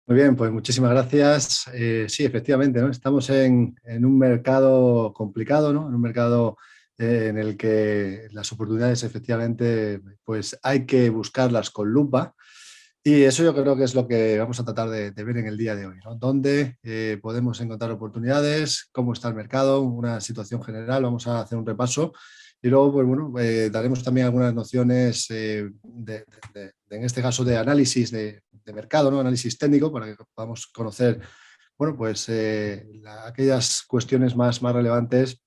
Muy bien, pues muchísimas gracias. Sí, efectivamente, ¿no? Estamos en un mercado complicado, ¿no? En un mercado en el que las oportunidades efectivamente pues hay que buscarlas con lupa y eso yo creo que es lo que vamos a tratar de ver en el día de hoy, ¿no? ¿Dónde podemos encontrar oportunidades? ¿Cómo está el mercado? Una situación general, vamos a hacer un repaso. Y luego, pues bueno, daremos también algunas nociones, en este caso, de análisis de mercado, ¿no? Análisis técnico, para que podamos conocer, bueno, pues aquellas cuestiones más relevantes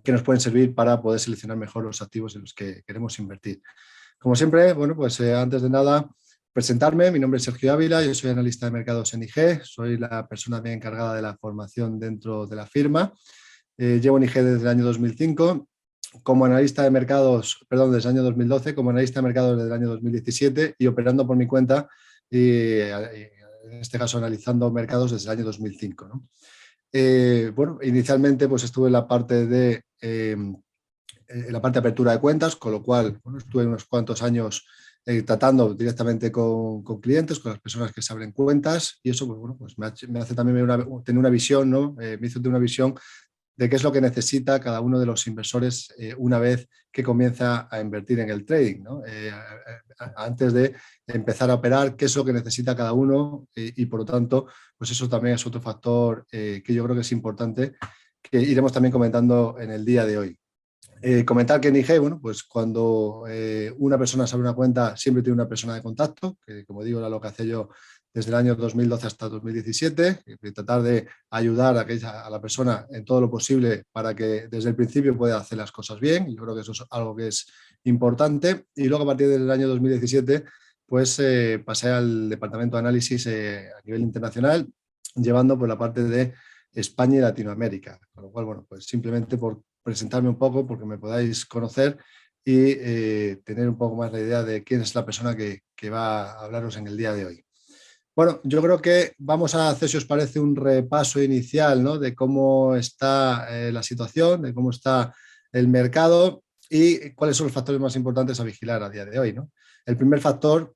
que nos pueden servir para poder seleccionar mejor los activos en los que queremos invertir. Como siempre, bueno, pues antes de nada, presentarme. Mi nombre es Sergio Ávila, yo soy analista de mercados en IG, soy la persona bien encargada de la formación dentro de la firma. Llevo en IG desde el año 2005 como analista de mercados, perdón, desde el año 2012, como analista de mercados desde el año 2017 y operando por mi cuenta, en este caso analizando mercados desde el año 2005, ¿no? Bueno, inicialmente pues estuve en la parte de apertura de cuentas, con lo cual bueno, estuve unos cuantos años tratando directamente con clientes, con las personas que se abren cuentas y eso pues, bueno, pues me hace también tener una visión, ¿no? Me hizo tener una visión de qué es lo que necesita cada uno de los inversores una vez que comienza a invertir en el trading, ¿no? Antes de empezar a operar, qué es lo que necesita cada uno y por lo tanto, pues eso también es otro factor que yo creo que es importante, que iremos también comentando en el día de hoy. Comentar que en IG, bueno, pues cuando una persona se abre una cuenta, siempre tiene una persona de contacto, que como digo, era lo que hacía yo desde el año 2012 hasta 2017, tratar de ayudar a la persona en todo lo posible para que desde el principio pueda hacer las cosas bien. Yo creo que eso es algo que es importante. Y luego a partir del año 2017, pues pasé al departamento de análisis a nivel internacional, llevando por la parte de España y Latinoamérica. Con lo cual, bueno, pues simplemente por presentarme un poco, porque me podáis conocer y tener un poco más la idea de quién es la persona que va a hablaros en el día de hoy. Bueno, yo creo que vamos a hacer, si os parece, un repaso inicial, ¿no? De cómo está la situación, de cómo está el mercado y cuáles son los factores más importantes a vigilar a día de hoy, ¿no? El primer factor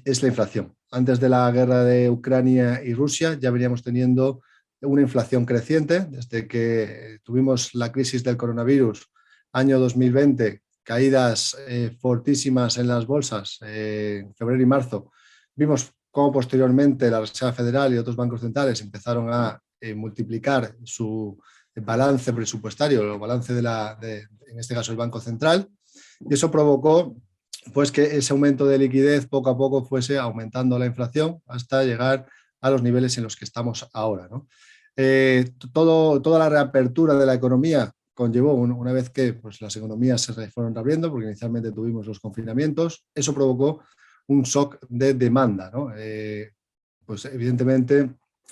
es la inflación. Antes de la guerra de Ucrania y Rusia ya veníamos teniendo una inflación creciente desde que tuvimos la crisis del coronavirus, año 2020, caídas fortísimas en las bolsas en febrero y marzo. Vimos cómo posteriormente la Reserva Federal y otros bancos centrales empezaron a multiplicar su balance presupuestario, el balance en este caso el Banco Central, y eso provocó pues que ese aumento de liquidez poco a poco fuese aumentando la inflación hasta llegar a los niveles en los que estamos ahora, ¿no? Toda la reapertura de la economía conllevó, una vez que pues, las economías se fueron reabriendo, porque inicialmente tuvimos los confinamientos, eso provocó un shock de demanda, ¿no? Pues evidentemente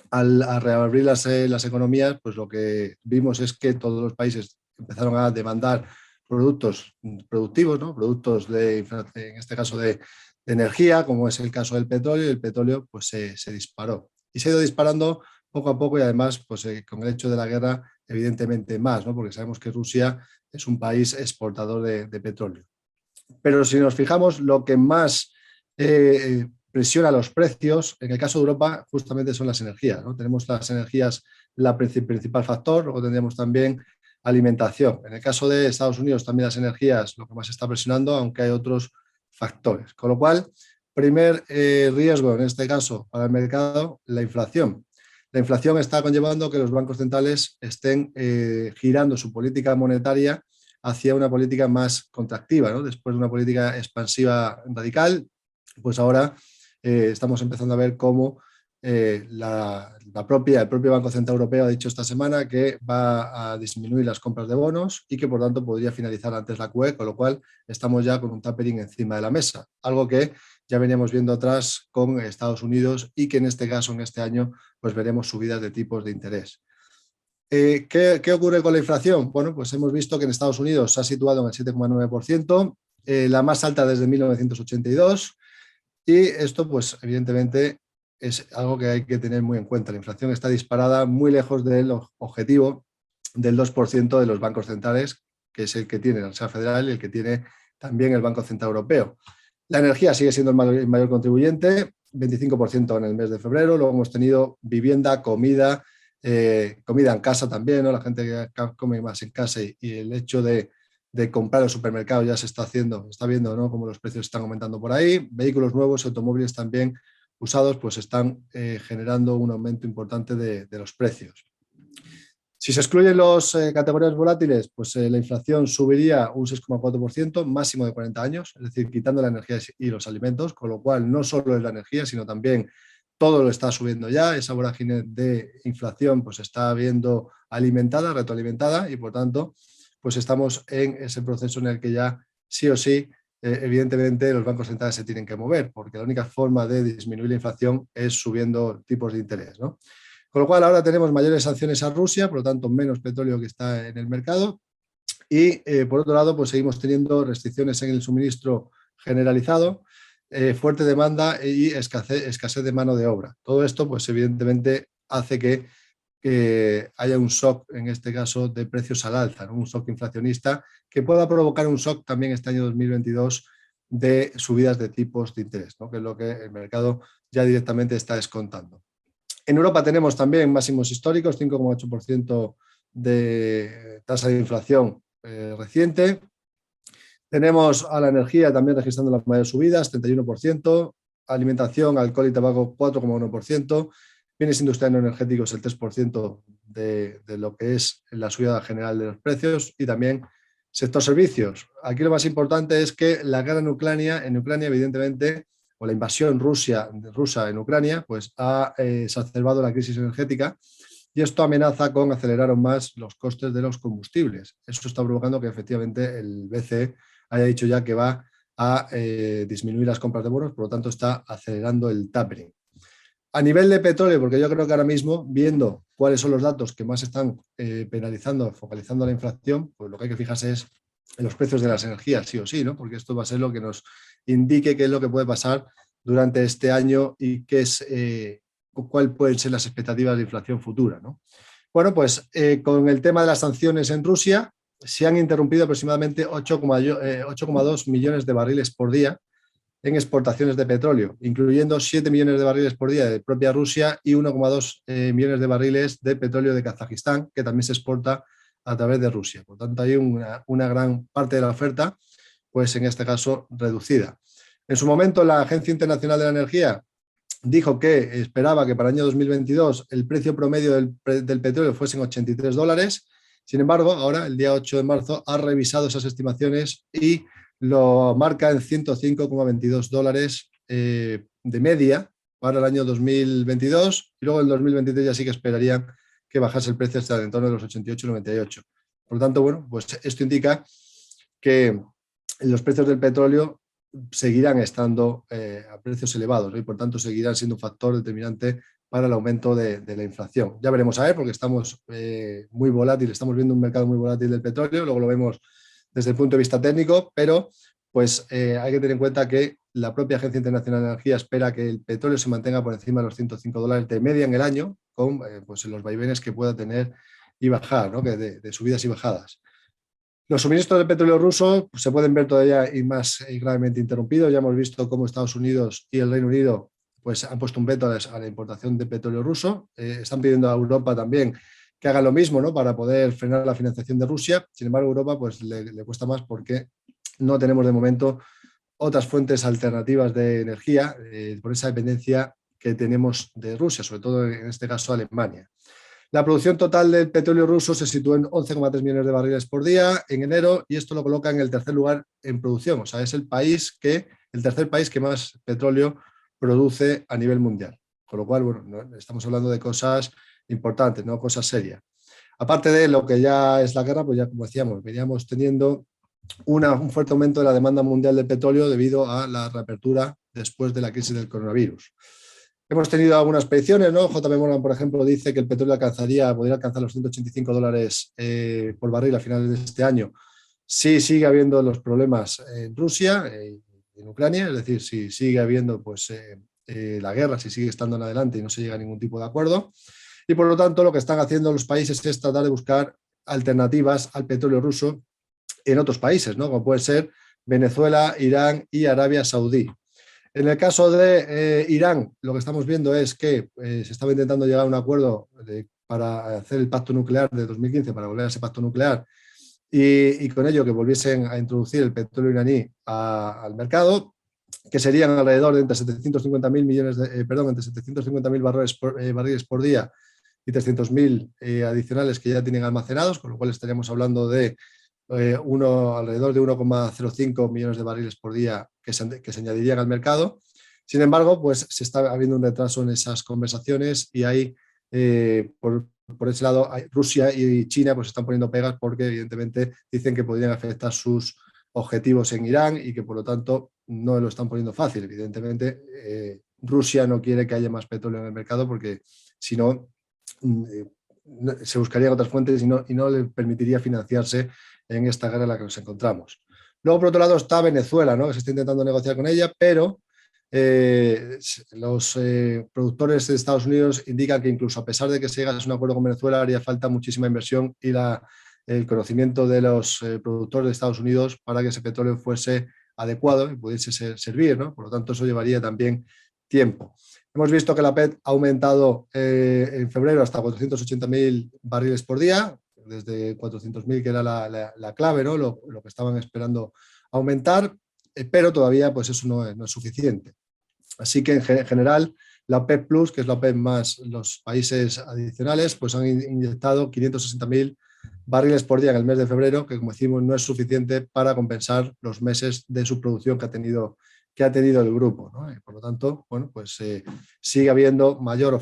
al reabrir las economías, pues lo que vimos es que todos los países empezaron a demandar productos productivos, ¿no? Productos en este caso de energía, como es el caso del petróleo, y el petróleo pues se disparó. Y se ha ido disparando poco a poco y además pues, con el hecho de la guerra evidentemente más, ¿no? Porque sabemos que Rusia es un país exportador de petróleo. Pero si nos fijamos, lo que más presiona los precios, en el caso de Europa, justamente son las energías, ¿no? Tenemos las energías la principal factor, luego tendríamos también alimentación. En el caso de Estados Unidos, también las energías lo que más está presionando, aunque hay otros factores. Con lo cual, primer riesgo en este caso para el mercado, la inflación. La inflación está conllevando que los bancos centrales estén girando su política monetaria hacia una política más contractiva, ¿no? Después de una política expansiva radical, pues ahora estamos empezando a ver cómo el propio Banco Central Europeo ha dicho esta semana que va a disminuir las compras de bonos y que por tanto podría finalizar antes la QE, con lo cual estamos ya con un tapering encima de la mesa, algo que ya veníamos viendo atrás con Estados Unidos y que en este caso, en este año, pues veremos subidas de tipos de interés. ¿Qué ocurre con la inflación? Bueno, pues hemos visto que en Estados Unidos se ha situado en el 7,9%, la más alta desde 1982, y esto, pues evidentemente, es algo que hay que tener muy en cuenta. La inflación está disparada muy lejos del objetivo del 2% de los bancos centrales, que es el que tiene la Reserva Federal y el que tiene también el Banco Central Europeo. La energía sigue siendo el mayor contribuyente 25% en el mes de febrero. Luego hemos tenido vivienda, comida, comida en casa también, ¿no? La gente que come más en casa y el hecho de comprar en supermercados ya se está haciendo, está viendo, ¿no?, cómo los precios están aumentando por ahí. Vehículos nuevos, automóviles también usados, pues están generando un aumento importante de los precios. Si se excluyen las categorías volátiles, pues la inflación subiría un 6,4%, máximo de 40 años, es decir, quitando la energía y los alimentos, con lo cual no solo es la energía, sino también todo lo está subiendo ya. Esa vorágine de inflación pues está viendo alimentada, retroalimentada, y por tanto pues estamos en ese proceso en el que ya sí o sí, evidentemente los bancos centrales se tienen que mover, porque la única forma de disminuir la inflación es subiendo tipos de interés, ¿no? Con lo cual ahora tenemos mayores sanciones a Rusia, por lo tanto menos petróleo que está en el mercado, y por otro lado pues seguimos teniendo restricciones en el suministro generalizado, fuerte demanda y escasez de mano de obra. Todo esto pues evidentemente hace que haya un shock, en este caso de precios al alza, ¿no? Un shock inflacionista que pueda provocar un shock también este año 2022 de subidas de tipos de interés, ¿no?, que es lo que el mercado ya directamente está descontando. En Europa tenemos también máximos históricos, 5,8% de tasa de inflación reciente. Tenemos a la energía también registrando las mayores subidas, 31%, alimentación, alcohol y tabaco, 4,1%, bienes industriales no energéticos, el 3% de lo que es la subida general de los precios, y también sector servicios. Aquí lo más importante es que la guerra en Ucrania evidentemente, o la invasión rusa en Ucrania, pues ha exacerbado la crisis energética, y esto amenaza con acelerar aún más los costes de los combustibles. Eso está provocando que efectivamente el BCE haya dicho ya que va a disminuir las compras de bonos, por lo tanto está acelerando el tapering. A nivel de petróleo, porque yo creo que ahora mismo, viendo cuáles son los datos que más están penalizando, focalizando la inflación, pues lo que hay que fijarse es en los precios de las energías, sí o sí, ¿no? Porque esto va a ser lo que nos indique qué es lo que puede pasar durante este año y cuáles pueden ser las expectativas de inflación futura, ¿no? Bueno, pues con el tema de las sanciones en Rusia, se han interrumpido aproximadamente 8,2 millones de barriles por día en exportaciones de petróleo, incluyendo 7 millones de barriles por día de propia Rusia y 1,2 millones de barriles de petróleo de Kazajistán, que también se exporta a través de Rusia. Por tanto, hay una gran parte de la oferta, pues en este caso, reducida. En su momento, la Agencia Internacional de la Energía dijo que esperaba que para el año 2022 el precio promedio del petróleo fuesen $83. Sin embargo, ahora, el día 8 de marzo, ha revisado esas estimaciones y lo marca en $105,22 de media para el año 2022, y luego en el 2023 ya sí que esperarían que bajase el precio hasta el entorno de los 88,98. Por lo tanto, bueno, pues esto indica que los precios del petróleo seguirán estando a precios elevados, ¿no? Y por tanto seguirán siendo un factor determinante para el aumento de la inflación. Ya veremos a ver, porque estamos muy volátiles, estamos viendo un mercado muy volátil del petróleo, luego lo vemos desde el punto de vista técnico, pero pues hay que tener en cuenta que la propia Agencia Internacional de Energía espera que el petróleo se mantenga por encima de los $105 de media en el año, con pues los vaivenes que pueda tener y bajar, ¿no?, de subidas y bajadas. Los suministros de petróleo ruso pues, se pueden ver todavía y más gravemente interrumpidos. Ya hemos visto cómo Estados Unidos y el Reino Unido pues, han puesto un veto a la importación de petróleo ruso. Están pidiendo a Europa también que haga lo mismo, ¿no?, para poder frenar la financiación de Rusia. Sin embargo, a Europa pues, le cuesta más porque no tenemos de momento otras fuentes alternativas de energía por esa dependencia que tenemos de Rusia, sobre todo en este caso Alemania. La producción total del petróleo ruso se situó en 11,3 millones de barriles por día en enero, y esto lo coloca en el tercer lugar en producción. O sea, es el tercer país que más petróleo produce a nivel mundial. Con lo cual, bueno, estamos hablando de cosas importantes, ¿no?, cosas serias. Aparte de lo que ya es la guerra, pues ya como decíamos, veníamos teniendo un fuerte aumento de la demanda mundial de petróleo debido a la reapertura después de la crisis del coronavirus. Hemos tenido algunas predicciones, ¿no? JP Morgan, por ejemplo, dice que el petróleo podría alcanzar los $185 por barril a finales de este año. Sí sigue habiendo los problemas en Rusia, en Ucrania, es decir, si sigue habiendo pues, la guerra, si sigue estando en adelante y no se llega a ningún tipo de acuerdo. Y por lo tanto, lo que están haciendo los países es tratar de buscar alternativas al petróleo ruso en otros países, ¿no?, como puede ser Venezuela, Irán y Arabia Saudí. En el caso de Irán, lo que estamos viendo es que se estaba intentando llegar a un acuerdo para hacer el pacto nuclear de 2015, para volver a ese pacto nuclear, y con ello que volviesen a introducir el petróleo iraní al mercado, que serían alrededor de entre 750.000 millones entre 750.000 barriles por día y 300.000 adicionales que ya tienen almacenados, con lo cual estaríamos hablando de alrededor de 1,05 millones de barriles por día que se añadirían al mercado. Sin embargo, pues se está habiendo un retraso en esas conversaciones y hay, por ese lado, Rusia y China pues están poniendo pegas porque evidentemente dicen que podrían afectar sus objetivos en Irán y que por lo tanto no lo están poniendo fácil. Evidentemente, Rusia no quiere que haya más petróleo en el mercado porque si no, se buscarían otras fuentes y no le permitiría financiarse en esta guerra en la que nos encontramos. Luego, por otro lado, está Venezuela, ¿no? Que se está intentando negociar con ella, pero los productores de Estados Unidos indican que incluso a pesar de que se llegase a un acuerdo con Venezuela, haría falta muchísima inversión y el conocimiento de los productores de Estados Unidos para que ese petróleo fuese adecuado y pudiese servir, ¿no? Por lo tanto, eso llevaría también tiempo. Hemos visto que la PET ha aumentado en febrero hasta 480.000 barriles por día, desde 400.000 que era la clave, ¿no? Lo que estaban esperando aumentar, pero todavía pues eso no es suficiente. Así que en general la OPEP Plus, que es la OPEP más los países adicionales, pues han inyectado 560.000 barriles por día en el mes de febrero, que como decimos no es suficiente para compensar los meses de subproducción que ha tenido el grupo, ¿no? Por lo tanto, bueno, pues sigue habiendo mayor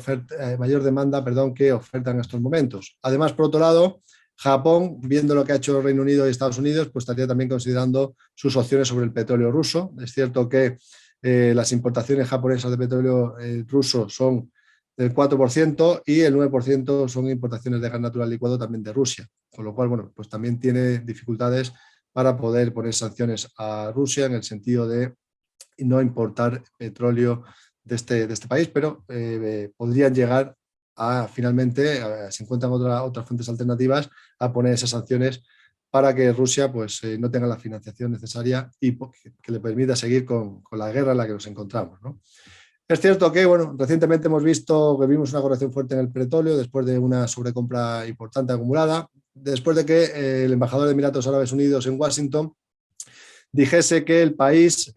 demanda, que oferta en estos momentos. Además, por otro lado, Japón, viendo lo que ha hecho el Reino Unido y Estados Unidos, pues estaría también considerando sus opciones sobre el petróleo ruso. Es cierto que las importaciones japonesas de petróleo ruso son del 4% y el 9% son importaciones de gas natural licuado también de Rusia. Con lo cual, bueno, pues también tiene dificultades para poder poner sanciones a Rusia en el sentido de no importar petróleo de este país, pero podrían llegar a finalmente, si encuentran otras fuentes alternativas, a poner esas sanciones para que Rusia pues, no tenga la financiación necesaria y que le permita seguir con la guerra en la que nos encontramos, ¿no? Es cierto que, bueno, recientemente vimos una corrección fuerte en el petróleo después de una sobrecompra importante acumulada, después de que el embajador de Emiratos Árabes Unidos en Washington dijese que el país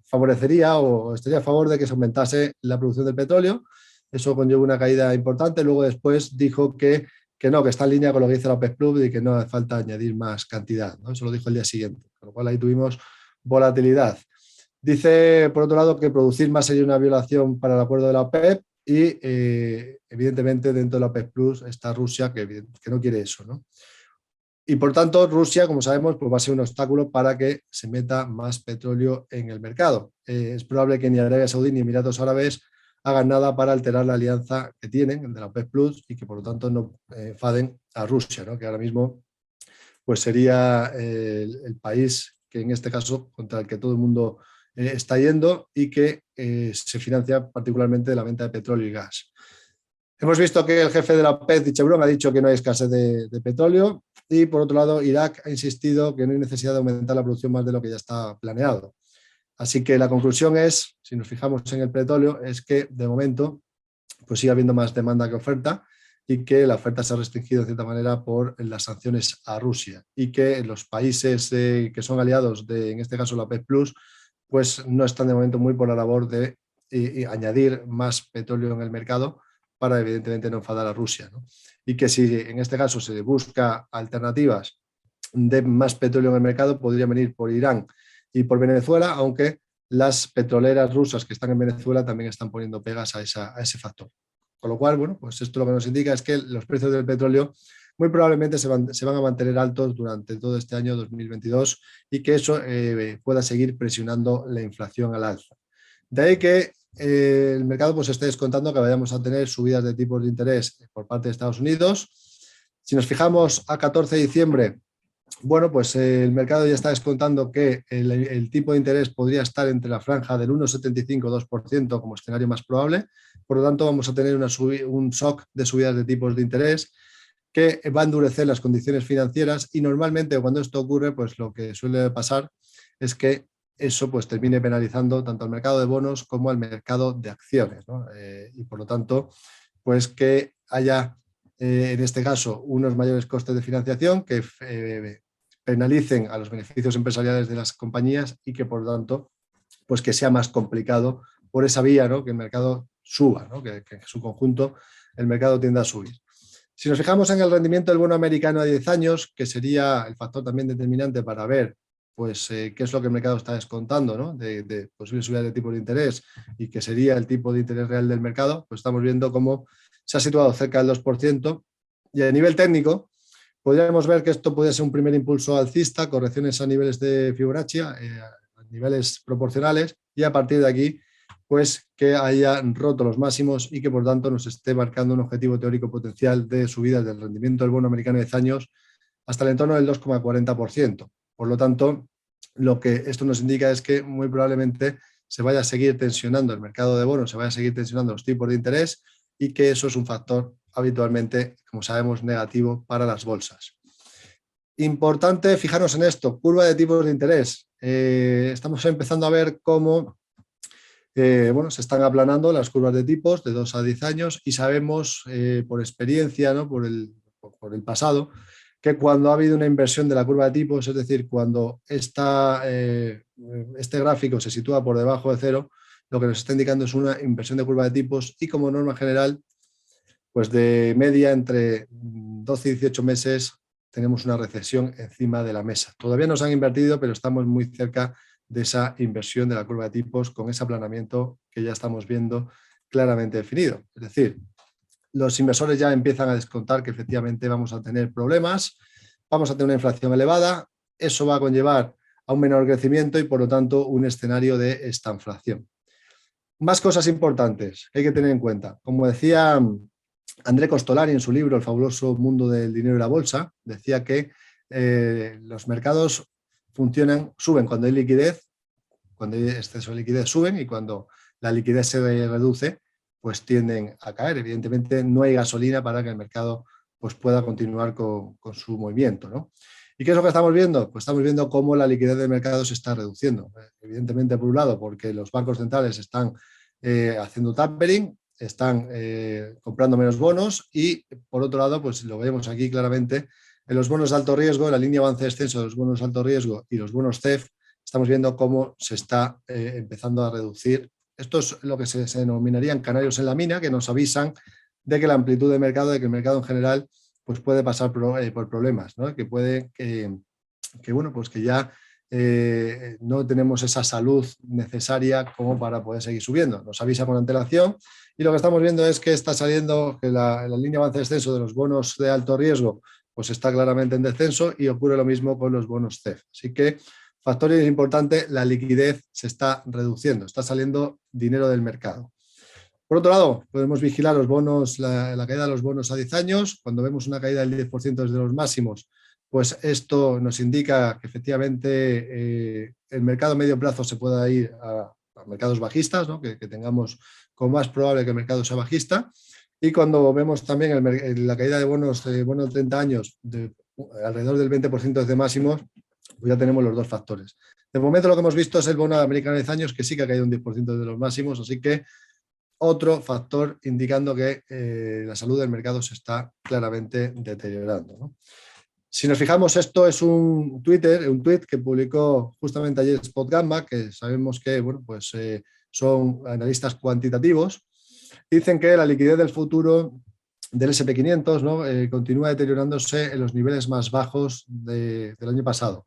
favorecería o estaría a favor de que se aumentase la producción del petróleo. Eso conllevó una caída importante. Luego después dijo que no, que está en línea con lo que dice la OPEP Plus y que no hace falta añadir más cantidad, ¿no? Eso lo dijo el día siguiente, con lo cual ahí tuvimos volatilidad. Dice, por otro lado, que producir más sería una violación para el acuerdo de la OPEP y, evidentemente, dentro de la OPEP Plus está Rusia, que no quiere eso, ¿no? Y, por tanto, Rusia, como sabemos, pues va a ser un obstáculo para que se meta más petróleo en el mercado. Es probable que ni Arabia Saudí ni Emiratos Árabes hagan nada para alterar la alianza que tienen de la OPEP Plus y que, por lo tanto, no enfaden a Rusia, ¿no? Que ahora mismo pues sería el país que en este caso contra el que todo el mundo está yendo y que se financia particularmente de la venta de petróleo y gas. Hemos visto que el jefe de la OPEP, Chevron, ha dicho que no hay escasez de petróleo y, por otro lado, Irak ha insistido que no hay necesidad de aumentar la producción más de lo que ya está planeado. Así que la conclusión es, si nos fijamos en el petróleo, es que de momento pues sigue habiendo más demanda que oferta y que la oferta se ha restringido de cierta manera por las sanciones a Rusia y que los países que son aliados de, en este caso, la OPEP Plus, pues no están de momento muy por la labor de añadir más petróleo en el mercado para evidentemente no enfadar a Rusia, ¿no? Y que si en este caso se busca alternativas de más petróleo en el mercado, podría venir por Irán y por Venezuela, aunque las petroleras rusas que están en Venezuela también están poniendo pegas a ese factor. Con lo cual, bueno, pues esto lo que nos indica es que los precios del petróleo muy probablemente se van a mantener altos durante todo este año 2022 y que eso pueda seguir presionando la inflación al alza. De ahí que el mercado pues esté descontando que vayamos a tener subidas de tipos de interés por parte de Estados Unidos. Si nos fijamos a 14 de diciembre, bueno, pues el mercado ya está descontando que el tipo de interés podría estar entre la franja del 1,75-2% como escenario más probable. Por lo tanto, vamos a tener un shock de subidas de tipos de interés que va a endurecer las condiciones financieras y normalmente cuando esto ocurre, pues lo que suele pasar es que eso pues termine penalizando tanto al mercado de bonos como al mercado de acciones, ¿no? Y por lo tanto, pues que haya en este caso unos mayores costes de financiación que penalicen a los beneficios empresariales de las compañías y que por lo tanto pues que sea más complicado por esa vía, ¿no? Que el mercado suba, ¿no? Que en su conjunto el mercado tienda a subir. Si nos fijamos en el rendimiento del bono americano a 10 años, que sería el factor también determinante para ver pues, qué es lo que el mercado está descontando, ¿no? de posibles subidas de tipo de interés y que sería el tipo de interés real del mercado, pues estamos viendo cómo se ha situado cerca del 2%. Y a nivel técnico, podríamos ver que esto puede ser un primer impulso alcista, correcciones a niveles de Fibonacci, a niveles proporcionales, y a partir de aquí pues que haya roto los máximos y que por tanto nos esté marcando un objetivo teórico potencial de subida del rendimiento del bono americano de 10 años hasta el entorno del 2,40%. Por lo tanto, lo que esto nos indica es que muy probablemente se vaya a seguir tensionando el mercado de bonos, se vaya a seguir tensionando los tipos de interés y que eso es un factor habitualmente, como sabemos, negativo para las bolsas. Importante fijarnos en esto, curva de tipos de interés. Estamos empezando a ver cómo bueno, se están aplanando las curvas de tipos de 2 a 10 años y sabemos por experiencia, ¿no? por el pasado, que cuando ha habido una inversión de la curva de tipos, es decir, cuando este gráfico se sitúa por debajo de cero, lo que nos está indicando es una inversión de curva de tipos y como norma general, pues de media entre 12 y 18 meses tenemos una recesión encima de la mesa. Todavía no se han invertido, pero estamos muy cerca de esa inversión de la curva de tipos con ese aplanamiento que ya estamos viendo claramente definido. Es decir, los inversores ya empiezan a descontar que efectivamente vamos a tener problemas, vamos a tener una inflación elevada, eso va a conllevar a un menor crecimiento y por lo tanto un escenario de estanflación. Más cosas importantes que hay que tener en cuenta. Como decía André Costolari en su libro El fabuloso mundo del dinero y la bolsa, decía que los mercados suben cuando hay liquidez, cuando hay exceso de liquidez suben y cuando la liquidez se reduce, pues tienden a caer. Evidentemente no hay gasolina para que el mercado pues, pueda continuar con su movimiento, ¿no? ¿Y qué es lo que estamos viendo? Pues estamos viendo cómo la liquidez del mercado se está reduciendo. Evidentemente, por un lado, porque los bancos centrales están haciendo tapering, están comprando menos bonos y, por otro lado, pues lo vemos aquí claramente, en los bonos de alto riesgo, la línea avance-descenso de los bonos de alto riesgo y los bonos CEF, estamos viendo cómo se está empezando a reducir. Esto es lo que se denominarían canarios en la mina, que nos avisan de que la amplitud de mercado, de que el mercado en general pues puede pasar por problemas, ¿no? Que puede bueno, pues que ya no tenemos esa salud necesaria como para poder seguir subiendo. Nos avisa con antelación y lo que estamos viendo es que está saliendo que la línea avance-descenso de los bonos de alto riesgo pues está claramente en descenso y ocurre lo mismo con los bonos CEF. Así que factor importante, la liquidez se está reduciendo, está saliendo dinero del mercado. Por otro lado, podemos vigilar los bonos, la caída de los bonos a 10 años. Cuando vemos una caída del 10% desde los máximos, pues esto nos indica que efectivamente el mercado a medio plazo se pueda ir a mercados bajistas, ¿no? que tengamos como más probable que el mercado sea bajista. Y cuando vemos también la caída de bonos de 30 años de alrededor del 20% desde máximos, pues ya tenemos los dos factores. De momento lo que hemos visto es el bono americano de 10 años, que sí que ha caído un 10% de los máximos, así que otro factor indicando que la salud del mercado se está claramente deteriorando, ¿no? Si nos fijamos, esto es un tweet que publicó justamente ayer Spot Gamma, que sabemos que bueno, pues, son analistas cuantitativos. Dicen que la liquidez del futuro del SP500, ¿no? Continúa deteriorándose en los niveles más bajos del año pasado.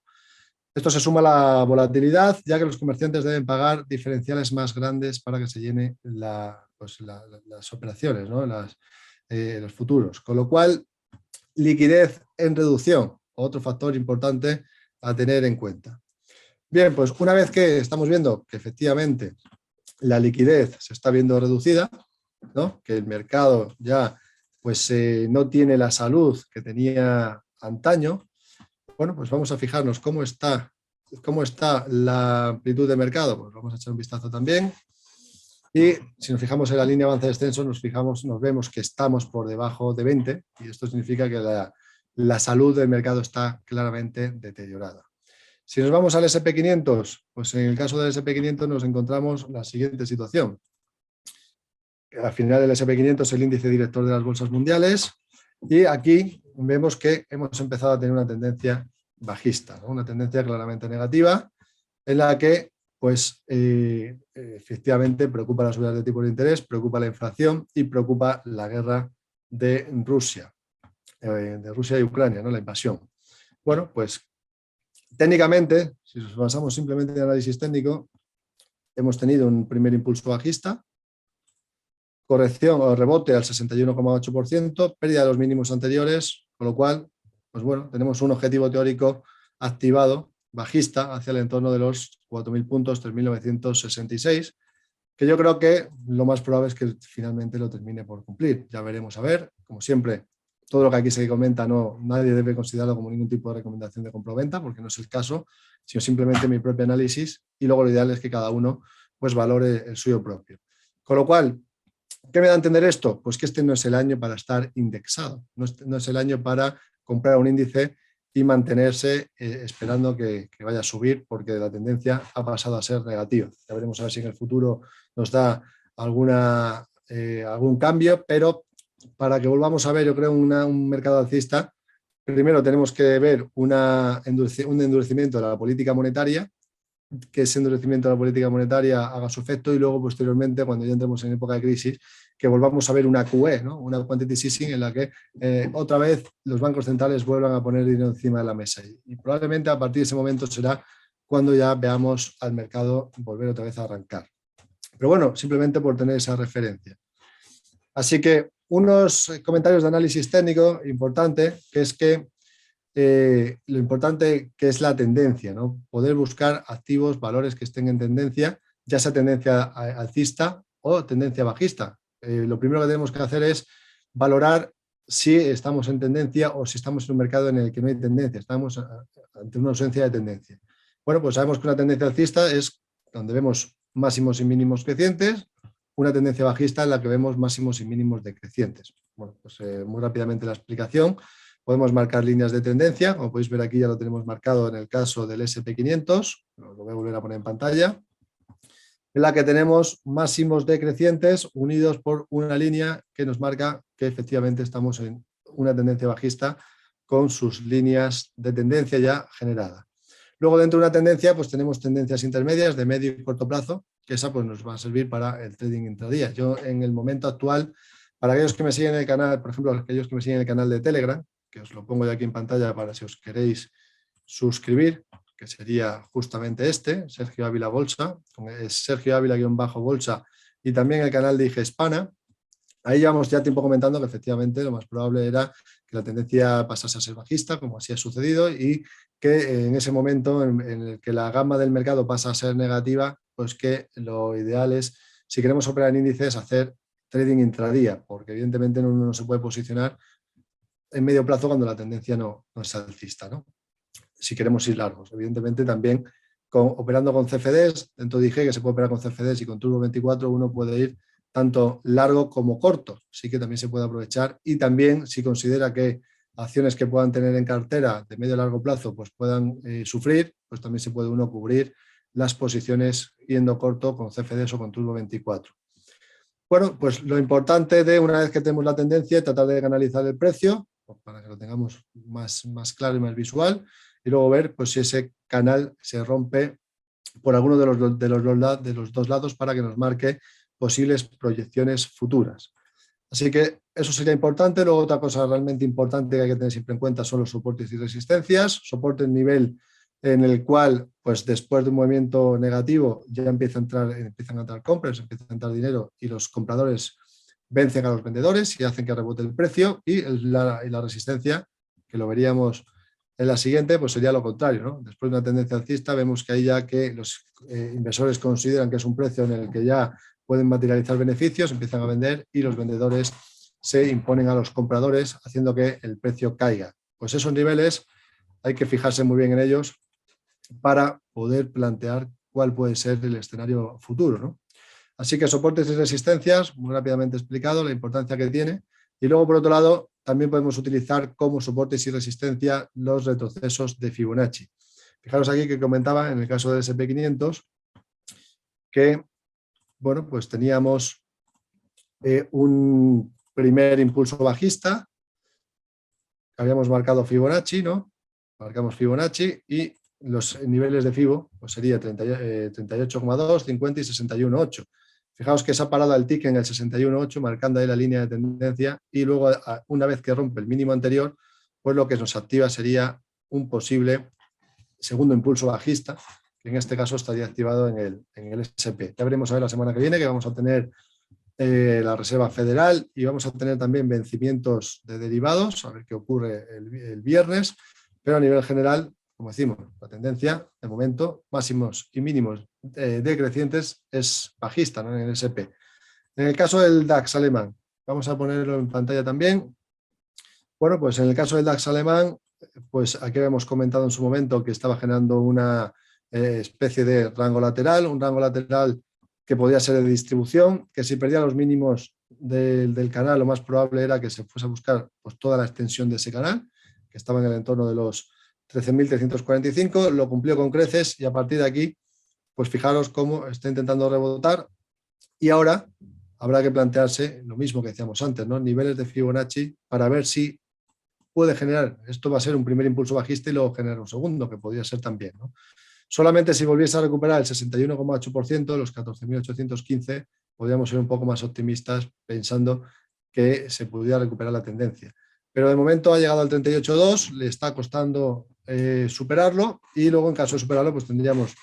Esto se suma a la volatilidad, ya que los comerciantes deben pagar diferenciales más grandes para que se llene las operaciones, ¿no? Los futuros. Con lo cual, liquidez en reducción, otro factor importante a tener en cuenta. Bien, pues una vez que estamos viendo que efectivamente la liquidez se está viendo reducida, ¿no? Que el mercado ya pues, no tiene la salud que tenía antaño, bueno, pues vamos a fijarnos cómo está la amplitud de mercado. Pues vamos a echar un vistazo también. Y si nos fijamos en la línea avance-descenso, nos vemos que estamos por debajo de 20 y esto significa que la salud del mercado está claramente deteriorada. Si nos vamos al SP500, pues en el caso del SP500 nos encontramos la siguiente situación. Al final del SP500 es el índice director de las bolsas mundiales y aquí vemos que hemos empezado a tener una tendencia bajista, ¿no? Una tendencia claramente negativa en la que pues efectivamente preocupa las subidas de tipos de interés, preocupa la inflación y preocupa la guerra de Rusia y Ucrania, ¿no? La invasión. Bueno, pues técnicamente, si nos basamos simplemente en análisis técnico, hemos tenido un primer impulso bajista, corrección o rebote al 61,8%, pérdida de los mínimos anteriores, con lo cual, pues bueno, tenemos un objetivo teórico activado, bajista, hacia el entorno de los 4.000 puntos, 3.966, que yo creo que lo más probable es que finalmente lo termine por cumplir. Ya veremos a ver, como siempre, todo lo que aquí se comenta nadie debe considerarlo como ningún tipo de recomendación de compra-venta, porque no es el caso, sino simplemente mi propio análisis, y luego lo ideal es que cada uno pues valore el suyo propio. Con lo cual, ¿qué me da a entender esto? Pues que este no es el año para estar indexado, no es el año para comprar un índice y mantenerse esperando que vaya a subir, porque la tendencia ha pasado a ser negativa. Ya veremos a ver si en el futuro nos da algún cambio, pero para que volvamos a ver, yo creo, un mercado alcista, primero tenemos que ver un endurecimiento de la política monetaria, que ese endurecimiento de la política monetaria haga su efecto y luego posteriormente, cuando ya entremos en época de crisis, que volvamos a ver una QE, ¿no? Una quantitative easing, en la que otra vez los bancos centrales vuelvan a poner dinero encima de la mesa. Y probablemente a partir de ese momento será cuando ya veamos al mercado volver otra vez a arrancar. Pero bueno, simplemente por tener esa referencia. Así que unos comentarios de análisis técnico importante, que es que lo importante que es la tendencia, ¿no? Poder buscar activos, valores que estén en tendencia, ya sea tendencia alcista o tendencia bajista. Lo primero que tenemos que hacer es valorar si estamos en tendencia o si estamos en un mercado en el que no hay tendencia, estamos ante una ausencia de tendencia. Bueno, pues sabemos que una tendencia alcista es donde vemos máximos y mínimos crecientes, una tendencia bajista en la que vemos máximos y mínimos decrecientes. Bueno, pues muy rápidamente la explicación. Podemos marcar líneas de tendencia, como podéis ver aquí ya lo tenemos marcado en el caso del SP500, lo voy a volver a poner en pantalla, en la que tenemos máximos decrecientes unidos por una línea que nos marca que efectivamente estamos en una tendencia bajista con sus líneas de tendencia ya generada. Luego dentro de una tendencia pues tenemos tendencias intermedias de medio y corto plazo, que esa pues nos va a servir para el trading intradía. Yo en el momento actual, para aquellos que me siguen en el canal, por ejemplo, aquellos que me siguen en el canal de Telegram, que os lo pongo ya aquí en pantalla para si os queréis suscribir, que sería justamente este, Sergio Ávila Bolsa, es Sergio Ávila-Bolsa, y también el canal de IG Hispana. Ahí llevamos ya tiempo comentando que efectivamente lo más probable era que la tendencia pasase a ser bajista, como así ha sucedido, y que en ese momento en el que la gama del mercado pasa a ser negativa, pues que lo ideal es, si queremos operar en índices, hacer trading intradía, porque evidentemente uno no se puede posicionar en medio plazo cuando la tendencia no es alcista, ¿no? Si queremos ir largos. Evidentemente también operando con CFDs, dentro dije que se puede operar con CFDs y con Turbo 24 uno puede ir tanto largo como corto, sí que también se puede aprovechar y también si considera que acciones que puedan tener en cartera de medio a largo plazo pues puedan sufrir, pues también se puede uno cubrir las posiciones yendo corto con CFDs o con Turbo 24. Bueno, pues lo importante de una vez que tenemos la tendencia es tratar de canalizar el precio para que lo tengamos más claro y más visual y luego ver pues, si ese canal se rompe por alguno de los dos lados para que nos marque posibles proyecciones futuras. Así que eso sería importante. Luego otra cosa realmente importante que hay que tener siempre en cuenta son los soportes y resistencias. Soporte en nivel en el cual, pues después de un movimiento negativo, ya empiezan a entrar compras, empieza a entrar dinero y los compradores vencen a los vendedores y hacen que rebote el precio y la resistencia, que lo veríamos en la siguiente, pues sería lo contrario, ¿no? Después de una tendencia alcista vemos que ahí ya que los inversores consideran que es un precio en el que ya pueden materializar beneficios, empiezan a vender y los vendedores se imponen a los compradores haciendo que el precio caiga. Pues esos niveles hay que fijarse muy bien en ellos para poder plantear cuál puede ser el escenario futuro, ¿no? Así que soportes y resistencias, muy rápidamente explicado la importancia que tiene. Y luego, por otro lado, también podemos utilizar como soportes y resistencia los retrocesos de Fibonacci. Fijaros aquí que comentaba en el caso del SP500 que, bueno, pues teníamos un primer impulso bajista, habíamos marcado Fibonacci, ¿no? Marcamos Fibonacci y los niveles de Fibo pues sería 38,2, 50 y 61,8. Fijaos que se ha parado el tick en el 61,8, marcando ahí la línea de tendencia, y luego, una vez que rompe el mínimo anterior, pues lo que nos activa sería un posible segundo impulso bajista, que en este caso estaría activado en el SP. Ya veremos a ver la semana que viene, que vamos a tener la Reserva Federal y vamos a tener también vencimientos de derivados, a ver qué ocurre el viernes, pero a nivel general, como decimos, la tendencia de momento, máximos y mínimos decrecientes, es bajista, ¿no? En el SP. En el caso del DAX alemán, vamos a ponerlo en pantalla también. Bueno, pues en el caso del DAX alemán, pues aquí hemos comentado en su momento que estaba generando una especie de rango lateral, un rango lateral que podía ser de distribución, que si perdía los mínimos del canal, lo más probable era que se fuese a buscar pues, toda la extensión de ese canal, que estaba en el entorno de los 13.345, lo cumplió con creces y a partir de aquí, pues fijaros cómo está intentando rebotar y ahora habrá que plantearse lo mismo que decíamos antes, ¿no? Niveles de Fibonacci para ver si puede generar, esto va a ser un primer impulso bajista y luego generar un segundo, que podría ser también, ¿no? Solamente si volviese a recuperar el 61,8%, los 14.815, podríamos ser un poco más optimistas pensando que se pudiera recuperar la tendencia. Pero de momento ha llegado al 38,2, le está costando superarlo y luego en caso de superarlo pues tendríamos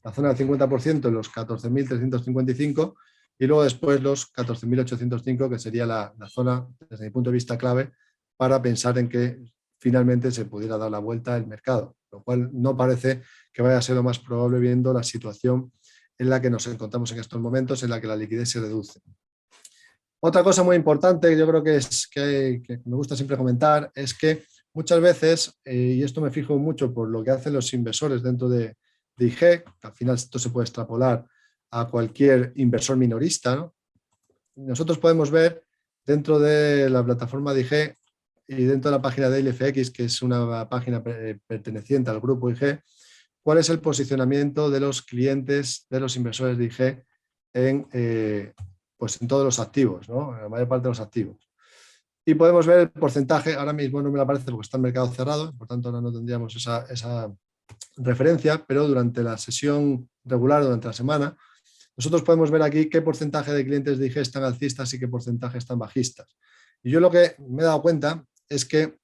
la zona del 50% en los 14.355 y luego después los 14.805, que sería la zona, desde mi punto de vista, clave para pensar en que finalmente se pudiera dar la vuelta al mercado, lo cual no parece que vaya a ser lo más probable viendo la situación en la que nos encontramos en estos momentos, en la que la liquidez se reduce. Otra cosa muy importante, yo creo que me gusta siempre comentar, es que muchas veces, y esto me fijo mucho por lo que hacen los inversores dentro de IG, que al final esto se puede extrapolar a cualquier inversor minorista, ¿no? Nosotros podemos ver dentro de la plataforma de IG y dentro de la página de ILFX, que es una página perteneciente al grupo IG, cuál es el posicionamiento de los clientes, de los inversores de IG pues en todos los activos, ¿no? En la mayor parte de los activos. Y podemos ver el porcentaje, ahora mismo no me lo aparece porque está el mercado cerrado, por tanto ahora no tendríamos esa referencia, pero durante la sesión regular, durante la semana, nosotros podemos ver aquí qué porcentaje de clientes de IG están alcistas y qué porcentaje están bajistas. Y yo lo que me he dado cuenta es que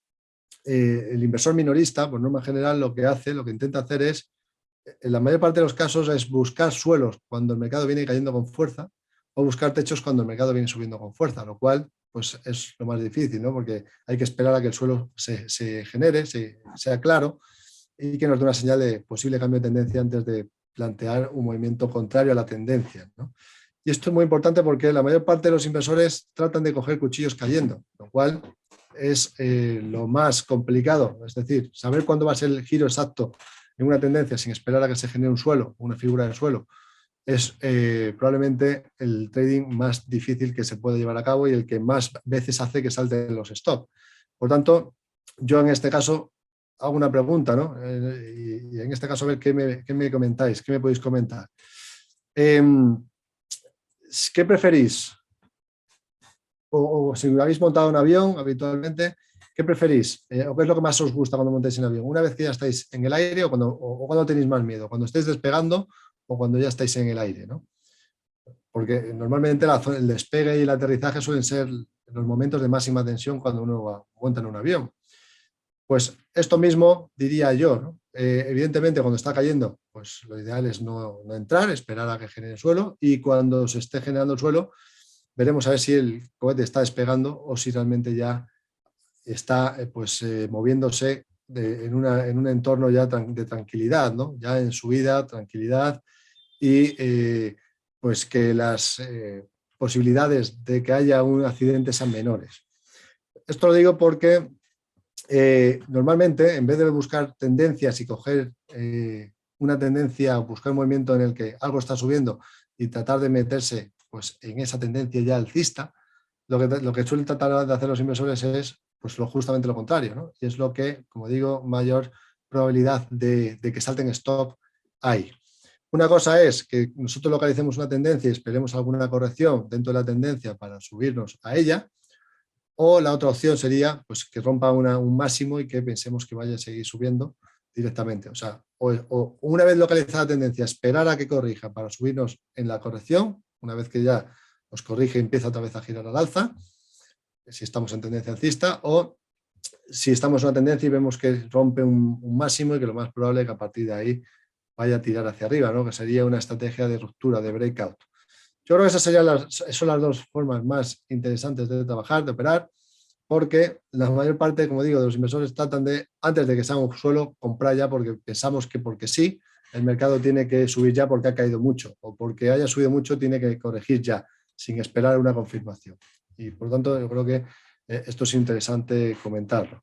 el inversor minorista, por norma general, lo que intenta hacer es, en la mayor parte de los casos, es buscar suelos cuando el mercado viene cayendo con fuerza o buscar techos cuando el mercado viene subiendo con fuerza, lo cual pues, es lo más difícil, ¿no? Porque hay que esperar a que el suelo se genere, sea claro y que nos dé una señal de posible cambio de tendencia antes de plantear un movimiento contrario a la tendencia, ¿no? Y esto es muy importante porque la mayor parte de los inversores tratan de coger cuchillos cayendo, lo cual es lo más complicado, es decir, saber cuándo va a ser el giro exacto en una tendencia sin esperar a que se genere un suelo, una figura de suelo, es probablemente el trading más difícil que se puede llevar a cabo y el que más veces hace que salten los stop. Por tanto, yo en este caso hago una pregunta, ¿no? Y en este caso a ver qué me comentáis, qué me podéis comentar. ¿Qué preferís? O si habéis montado un avión habitualmente, ¿qué preferís? ¿O qué es lo que más os gusta cuando montáis en avión? ¿Una vez que ya estáis en el aire o cuando tenéis más miedo? ¿Cuando estáis despegando o cuando ya estáis en el aire, ¿no? Porque normalmente el despegue y el aterrizaje suelen ser los momentos de máxima tensión cuando uno monta en un avión. Pues esto mismo diría yo, ¿no? Evidentemente cuando está cayendo, pues lo ideal es no entrar, esperar a que genere suelo y cuando se esté generando el suelo, veremos a ver si el cohete está despegando o si realmente ya está moviéndose en un entorno ya de tranquilidad, ¿no? Ya en subida, tranquilidad y pues que las posibilidades de que haya un accidente sean menores. Esto lo digo porque normalmente en vez de buscar tendencias y coger una tendencia o buscar un movimiento en el que algo está subiendo y tratar de meterse pues, en esa tendencia ya alcista, lo que suelen tratar de hacer los inversores es pues, justamente lo contrario, ¿no? Y es lo que, como digo, mayor probabilidad de que salten stop hay. Una cosa es que nosotros localicemos una tendencia y esperemos alguna corrección dentro de la tendencia para subirnos a ella, o la otra opción sería pues, que rompa un máximo y que pensemos que vaya a seguir subiendo directamente. O sea, o una vez localizada la tendencia, esperar a que corrija para subirnos en la corrección, una vez que ya nos corrige y empieza otra vez a girar al alza, si estamos en tendencia alcista, o si estamos en una tendencia y vemos que rompe un máximo y que lo más probable es que a partir de ahí vaya a tirar hacia arriba, ¿no? Que sería una estrategia de ruptura, de breakout. Yo creo que esas son las dos formas más interesantes de trabajar, de operar, porque la mayor parte, como digo, de los inversores tratan de, antes de que salga un suelo, comprar ya porque pensamos que porque sí, el mercado tiene que subir ya porque ha caído mucho, o porque haya subido mucho tiene que corregir ya, sin esperar una confirmación. Y por lo tanto, yo creo que esto es interesante comentarlo.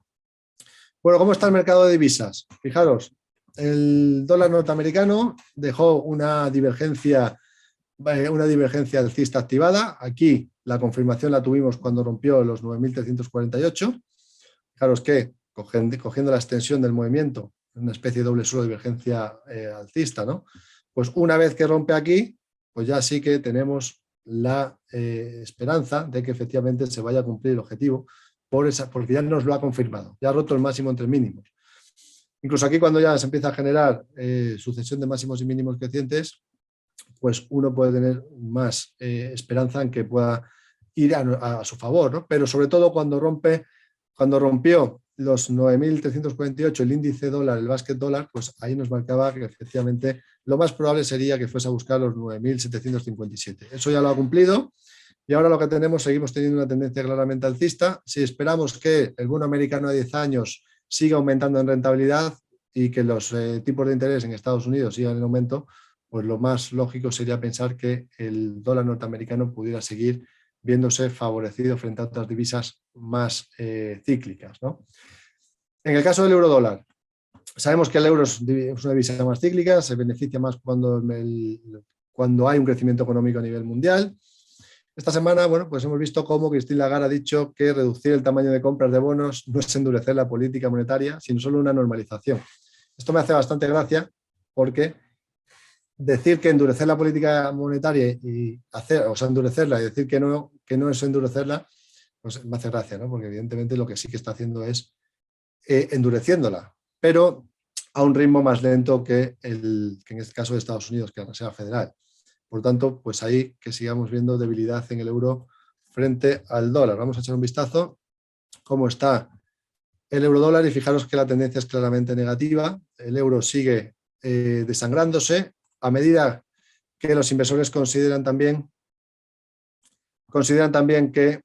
Bueno, ¿cómo está el mercado de divisas? Fijaros, el dólar norteamericano dejó una divergencia alcista activada. Aquí la confirmación la tuvimos cuando rompió los 9.348. Fijaros que, cogiendo la extensión del movimiento, una especie de doble suelo de divergencia alcista, ¿no? Pues una vez que rompe aquí, pues ya sí que tenemos la esperanza de que efectivamente se vaya a cumplir el objetivo, porque ya nos lo ha confirmado, ya ha roto el máximo entre mínimos. Incluso aquí, cuando ya se empieza a generar sucesión de máximos y mínimos crecientes, pues uno puede tener más esperanza en que pueda ir a su favor, ¿no? Pero sobre todo cuando rompió los 9.348 el índice dólar, el basket dólar, pues ahí nos marcaba que efectivamente lo más probable sería que fuese a buscar los 9.757. Eso ya lo ha cumplido y ahora lo que tenemos, seguimos teniendo una tendencia claramente alcista. Si esperamos que el bono americano a 10 años siga aumentando en rentabilidad y que los tipos de interés en Estados Unidos sigan en aumento, pues lo más lógico sería pensar que el dólar norteamericano pudiera seguir viéndose favorecido frente a otras divisas más cíclicas, ¿no? En el caso del euro dólar, sabemos que el euro es una divisa más cíclica, se beneficia más cuando hay un crecimiento económico a nivel mundial. Esta semana, bueno, pues hemos visto cómo Christine Lagarde ha dicho que reducir el tamaño de compras de bonos no es endurecer la política monetaria, sino solo una normalización. Esto me hace bastante gracia porque decir que endurecer la política monetaria y endurecerla y decir que no es endurecerla, pues me hace gracia, ¿no? Porque evidentemente lo que sí que está haciendo es endureciéndola, pero a un ritmo más lento que en este caso de Estados Unidos, que es la Reserva Federal. Por tanto, pues ahí que sigamos viendo debilidad en el euro frente al dólar. Vamos a echar un vistazo cómo está el euro dólar y fijaros que la tendencia es claramente negativa. El euro sigue desangrándose a medida que los inversores consideran también que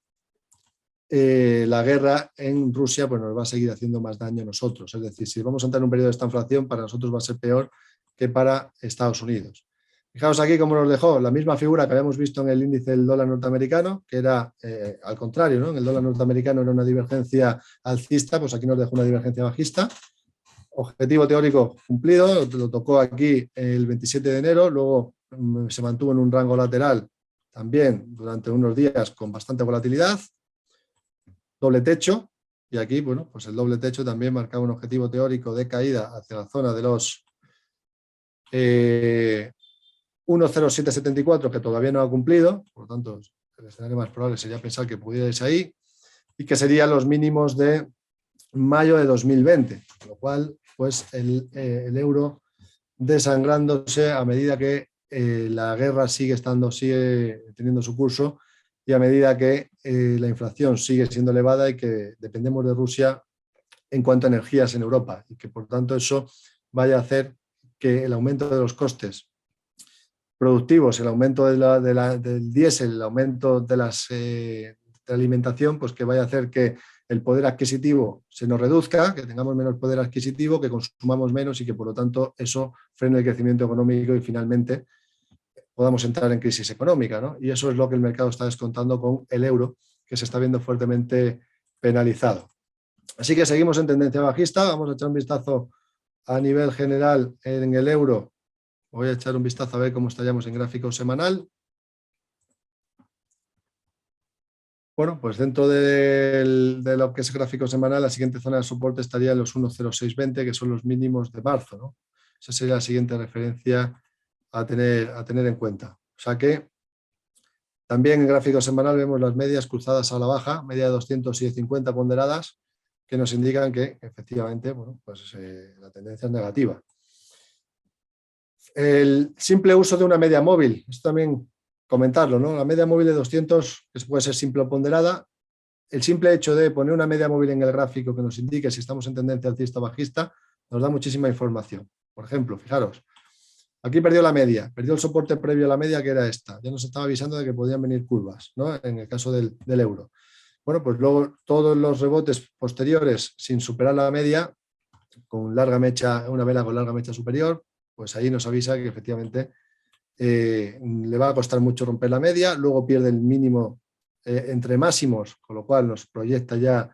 la guerra en Rusia pues nos va a seguir haciendo más daño a nosotros. Es decir, si vamos a entrar en un periodo de esta inflación, para nosotros va a ser peor que para Estados Unidos. Fijaos aquí cómo nos dejó la misma figura que habíamos visto en el índice del dólar norteamericano, que era al contrario, ¿no? En el dólar norteamericano era una divergencia alcista, pues aquí nos dejó una divergencia bajista. Objetivo teórico cumplido, lo tocó aquí el 27 de enero, luego se mantuvo en un rango lateral también durante unos días con bastante volatilidad, doble techo, y aquí, bueno, pues el doble techo también marcaba un objetivo teórico de caída hacia la zona de los 1,0774, que todavía no ha cumplido, por lo tanto, el escenario más probable sería pensar que pudiera irse ahí, y que serían los mínimos de mayo de 2020, con lo cual, pues el euro desangrándose a medida que la guerra sigue teniendo su curso y a medida que la inflación sigue siendo elevada y que dependemos de Rusia en cuanto a energías en Europa y que por tanto eso vaya a hacer que el aumento de los costes productivos, el aumento del diésel, el aumento de la alimentación, pues que vaya a hacer que el poder adquisitivo se nos reduzca, que tengamos menos poder adquisitivo, que consumamos menos y que por lo tanto eso frene el crecimiento económico y finalmente podamos entrar en crisis económica, ¿no? Y eso es lo que el mercado está descontando con el euro, que se está viendo fuertemente penalizado. Así que seguimos en tendencia bajista. Vamos a echar un vistazo a nivel general en el euro. Voy a echar un vistazo a ver cómo estaríamos en gráfico semanal. Bueno, pues dentro de lo que es el gráfico semanal, la siguiente zona de soporte estaría en los 1.0620, que son los mínimos de marzo, ¿no? Esa sería la siguiente referencia a tener en cuenta. O sea que también en gráfico semanal vemos las medias cruzadas a la baja, media de 200 y de 50 ponderadas, que nos indican que efectivamente, bueno, pues, la tendencia es negativa. El simple uso de una media móvil, esto también comentarlo, ¿no? La media móvil de 200, que puede ser simple o ponderada, el simple hecho de poner una media móvil en el gráfico que nos indique si estamos en tendencia alcista o bajista, nos da muchísima información. Por ejemplo, fijaros, aquí perdió la media, perdió el soporte previo a la media, que era esta. Ya nos estaba avisando de que podían venir curvas, ¿no? En el caso del euro. Bueno, pues luego todos los rebotes posteriores sin superar la media, con larga mecha, una vela con larga mecha superior, pues ahí nos avisa que efectivamente le va a costar mucho romper la media, luego pierde el mínimo entre máximos, con lo cual nos proyecta ya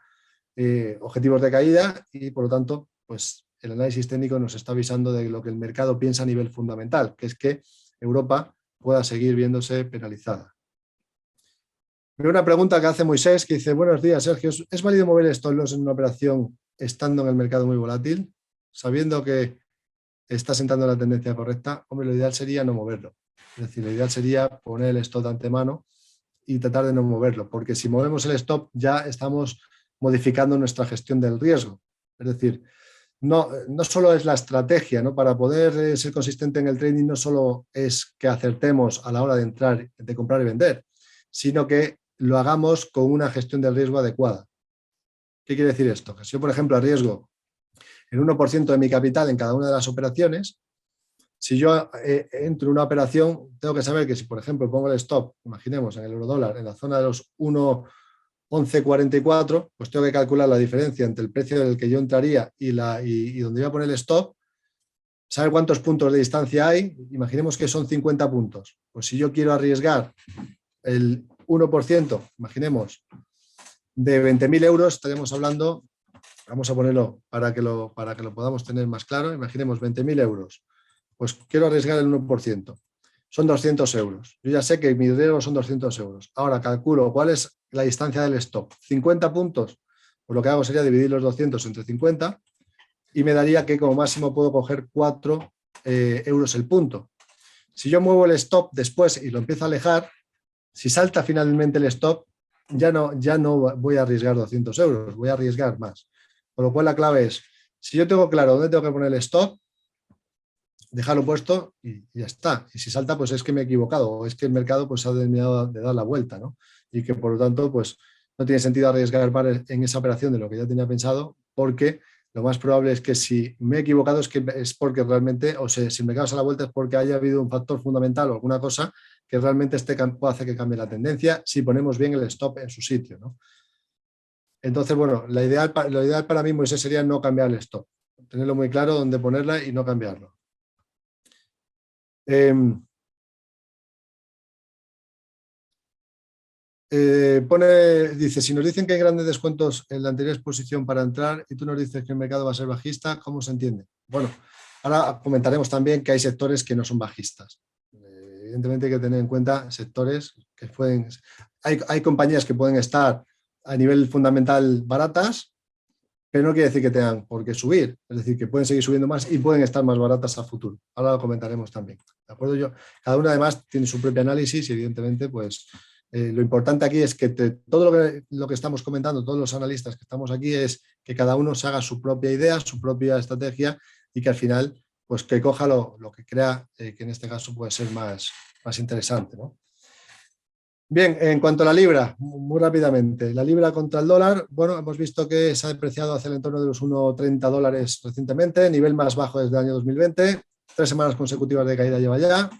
objetivos de caída y por lo tanto, pues el análisis técnico nos está avisando de lo que el mercado piensa a nivel fundamental, que es que Europa pueda seguir viéndose penalizada. Veo una pregunta que hace Moisés, que dice: buenos días, Sergio, ¿es válido mover stop loss en una operación estando en el mercado muy volátil? Sabiendo que está sentando la tendencia correcta, hombre, lo ideal sería no moverlo. Es decir, lo ideal sería poner el stop de antemano y tratar de no moverlo, porque si movemos el stop ya estamos modificando nuestra gestión del riesgo. Es decir, no solo es la estrategia, ¿no? Para poder ser consistente en el trading no solo es que acertemos a la hora de entrar, de comprar y vender, sino que lo hagamos con una gestión del riesgo adecuada. ¿Qué quiere decir esto? Que si yo, por ejemplo, arriesgo el 1% de mi capital en cada una de las operaciones, si yo entro en una operación, tengo que saber que si, por ejemplo, pongo el stop, imaginemos, en el euro-dólar, en la zona de los 1,1144, pues tengo que calcular la diferencia entre el precio del que yo entraría y donde voy a poner el stop, saber cuántos puntos de distancia hay. Imaginemos que son 50 puntos. Pues si yo quiero arriesgar el 1%, imaginemos, de 20.000 euros, estaríamos hablando, vamos a ponerlo para que lo podamos tener más claro, imaginemos 20.000 euros. Pues quiero arriesgar el 1%. Son 200 euros. Yo ya sé que mi riesgo son 200 euros. Ahora calculo cuál es la distancia del stop. 50 puntos. Pues lo que hago sería dividir los 200 entre 50 y me daría que como máximo puedo coger 4 euros el punto. Si yo muevo el stop después y lo empiezo a alejar, si salta finalmente el stop, ya no voy a arriesgar 200 euros, voy a arriesgar más. Con lo cual la clave es, si yo tengo claro dónde tengo que poner el stop, dejarlo puesto y ya está. Y si salta, pues es que me he equivocado o es que el mercado pues ha terminado de dar la vuelta, ¿no? Y que por lo tanto, pues no tiene sentido arriesgar más en esa operación de lo que ya tenía pensado, porque lo más probable es que si me he equivocado es porque realmente, o sea, si el mercado se da la vuelta es porque haya habido un factor fundamental o alguna cosa que realmente puede hacer que cambie la tendencia si ponemos bien el stop en su sitio, ¿no? Entonces, bueno, lo ideal para mí, Moisés, sería no cambiar el stop. Tenerlo muy claro dónde ponerla y no cambiarlo. Dice, si nos dicen que hay grandes descuentos en la anterior exposición para entrar y tú nos dices que el mercado va a ser bajista, ¿cómo se entiende? Bueno, ahora comentaremos también que hay sectores que no son bajistas. Evidentemente hay que tener en cuenta sectores que pueden... Hay compañías que pueden estar a nivel fundamental baratas, pero no quiere decir que tengan por qué subir, es decir, que pueden seguir subiendo más y pueden estar más baratas a futuro. Ahora lo comentaremos también. ¿De acuerdo? Cada una además tiene su propio análisis y evidentemente pues lo importante aquí es que todo lo que estamos comentando, todos los analistas que estamos aquí, es que cada uno se haga su propia idea, su propia estrategia y que al final pues que coja lo que crea que en este caso puede ser más interesante, ¿no? Bien, en cuanto a la libra, muy rápidamente, la libra contra el dólar, bueno, hemos visto que se ha depreciado hacia el entorno de los 1,30 dólares recientemente, nivel más bajo desde el año 2020, 3 semanas consecutivas de caída lleva ya,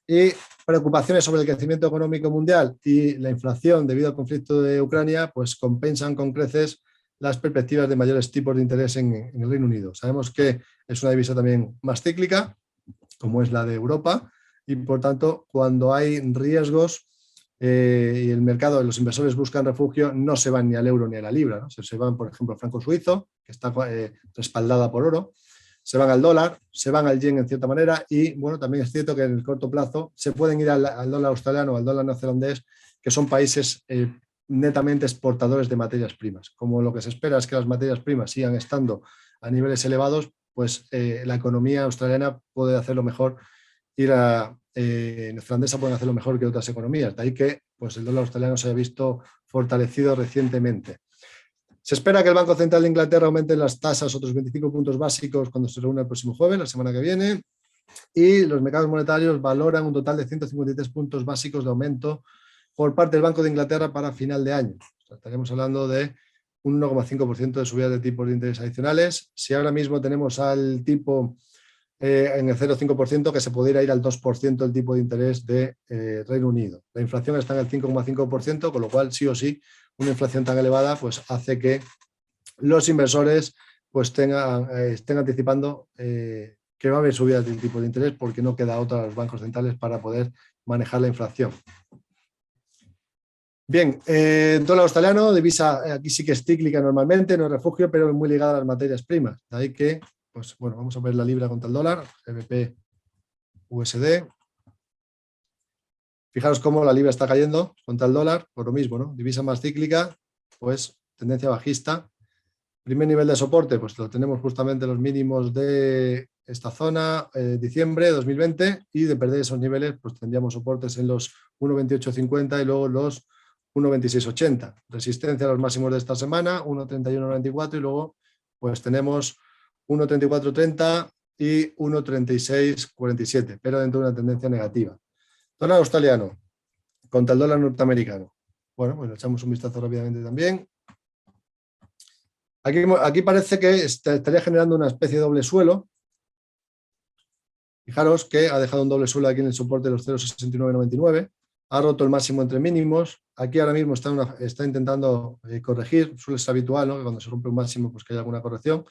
y preocupaciones sobre el crecimiento económico mundial y la inflación debido al conflicto de Ucrania, pues compensan con creces las perspectivas de mayores tipos de interés en el Reino Unido. Sabemos que es una divisa también más cíclica, como es la de Europa, y por tanto, cuando hay riesgos, y el mercado, los inversores buscan refugio, no se van ni al euro ni a la libra, ¿no? Se van, por ejemplo, al franco suizo, que está respaldada por oro, se van al dólar, se van al yen en cierta manera y, bueno, también es cierto que en el corto plazo se pueden ir al dólar australiano o al dólar neozelandés, que son países netamente exportadores de materias primas. Como lo que se espera es que las materias primas sigan estando a niveles elevados, pues la economía australiana puede hacerlo mejor y la neozelandesa puede hacerlo mejor que otras economías. De ahí que pues, el dólar australiano se haya visto fortalecido recientemente. Se espera que el Banco Central de Inglaterra aumente las tasas otros 25 puntos básicos cuando se reúna el próximo jueves, la semana que viene, y los mercados monetarios valoran un total de 153 puntos básicos de aumento por parte del Banco de Inglaterra para final de año. O sea, estaremos hablando de un 1,5% de subida de tipos de interés adicionales. Si ahora mismo tenemos al tipo en el 0,5%, que se pudiera ir al 2% el tipo de interés de Reino Unido. La inflación está en el 5,5%, con lo cual sí o sí una inflación tan elevada pues hace que los inversores pues estén anticipando que va a haber subidas del tipo de interés porque no queda otra a los bancos centrales para poder manejar la inflación. Bien, dólar australiano, divisa aquí sí que es cíclica normalmente, no es refugio, pero es muy ligada a las materias primas. De ahí que, pues bueno, vamos a ver la libra contra el dólar, GBP USD. Fijaros cómo la libra está cayendo contra el dólar, por lo mismo, ¿no? Divisa más cíclica, pues tendencia bajista. Primer nivel de soporte, pues lo tenemos justamente los mínimos de esta zona, diciembre de 2020, y de perder esos niveles, pues tendríamos soportes en los 1,2850 y luego los 1,2680. Resistencia a los máximos de esta semana, 1,3194 y luego pues tenemos 1,3430 y 1,3647, pero dentro de una tendencia negativa. Dólar australiano contra el dólar norteamericano. Bueno, pues echamos un vistazo rápidamente también. Aquí parece que estaría generando una especie de doble suelo. Fijaros que ha dejado un doble suelo aquí en el soporte de los 0,6999. Ha roto el máximo entre mínimos. Aquí ahora mismo está intentando corregir. Suele ser habitual, ¿no? Que cuando se rompe un máximo, pues que haya alguna corrección.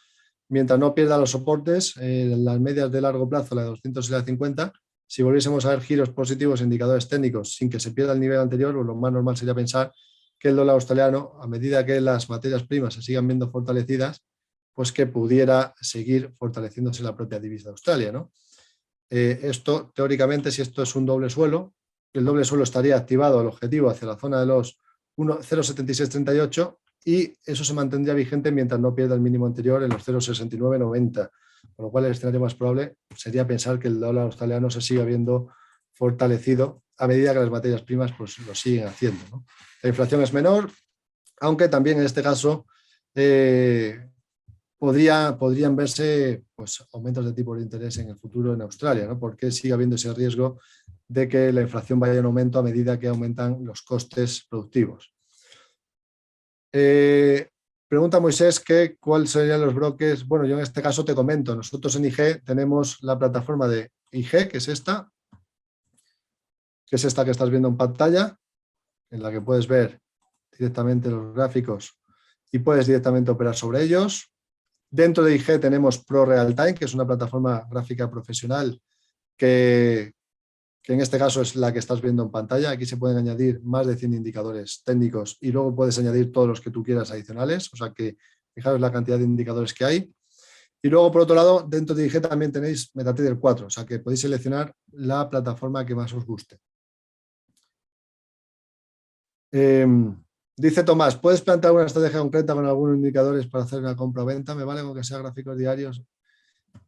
Mientras no pierda los soportes, las medias de largo plazo, la de 200 y la de 50, si volviésemos a ver giros positivos, indicadores técnicos, sin que se pierda el nivel anterior, pues lo más normal sería pensar que el dólar australiano, a medida que las materias primas se sigan viendo fortalecidas, pues que pudiera seguir fortaleciéndose la propia divisa de Australia, ¿no? Esto, teóricamente, si esto es un doble suelo, el doble suelo estaría activado el objetivo hacia la zona de los 0,7638 y eso se mantendría vigente mientras no pierda el mínimo anterior en los 0,6990, con lo cual el escenario más probable sería pensar que el dólar australiano se siga viendo fortalecido a medida que las materias primas pues, lo siguen haciendo, ¿no? La inflación es menor, aunque también en este caso podrían verse pues, aumentos de tipos de interés en el futuro en Australia, ¿no? Porque sigue habiendo ese riesgo de que la inflación vaya en aumento a medida que aumentan los costes productivos. Pregunta Moisés que cuáles serían los brokers. Bueno, yo en este caso te comento, nosotros en IG tenemos la plataforma de IG, que es esta que estás viendo en pantalla, en la que puedes ver directamente los gráficos y puedes directamente operar sobre ellos. Dentro de IG tenemos Pro Real Time, que es una plataforma gráfica profesional que en este caso es la que estás viendo en pantalla. Aquí se pueden añadir más de 100 indicadores técnicos y luego puedes añadir todos los que tú quieras adicionales. O sea que fijaros la cantidad de indicadores que hay. Y luego, por otro lado, dentro de IG también tenéis MetaTrader 4, o sea que podéis seleccionar la plataforma que más os guste. Dice Tomás, ¿puedes plantear una estrategia concreta con algunos indicadores para hacer una compra o venta? ¿Me vale con que sea gráficos diarios?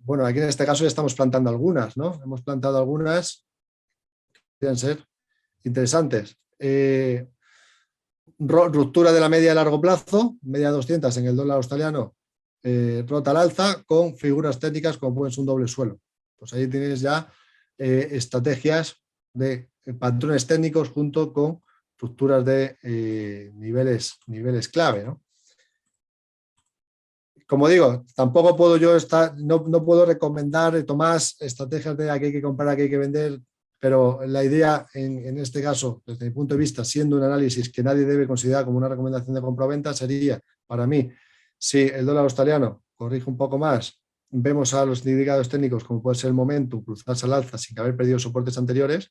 Bueno, aquí en este caso ya estamos plantando algunas, ¿no? Hemos plantado algunas que podrían ser interesantes. Ruptura de la media de largo plazo, media 200 en el dólar australiano, rota al alza con figuras técnicas como pueden ser un doble suelo. Pues ahí tienes ya estrategias de patrones técnicos junto con rupturas de niveles clave, ¿no? Como digo, tampoco puedo yo no puedo recomendar, Tomás, estrategias de aquí hay que comprar, aquí hay que vender, pero la idea en este caso, desde mi punto de vista, siendo un análisis que nadie debe considerar como una recomendación de compra o venta, sería, para mí, si el dólar australiano corrige un poco más, vemos a los indicadores técnicos como puede ser el momentum, cruzarse al alza sin haber perdido soportes anteriores.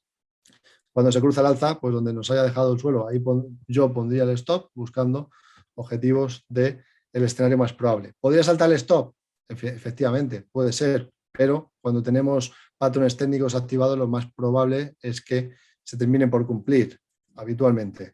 Cuando se cruza el alza, pues donde nos haya dejado el suelo, ahí yo pondría el stop buscando objetivos del escenario más probable. ¿Podría saltar el stop? Efectivamente, puede ser, pero cuando tenemos patrones técnicos activados, lo más probable es que se terminen por cumplir habitualmente.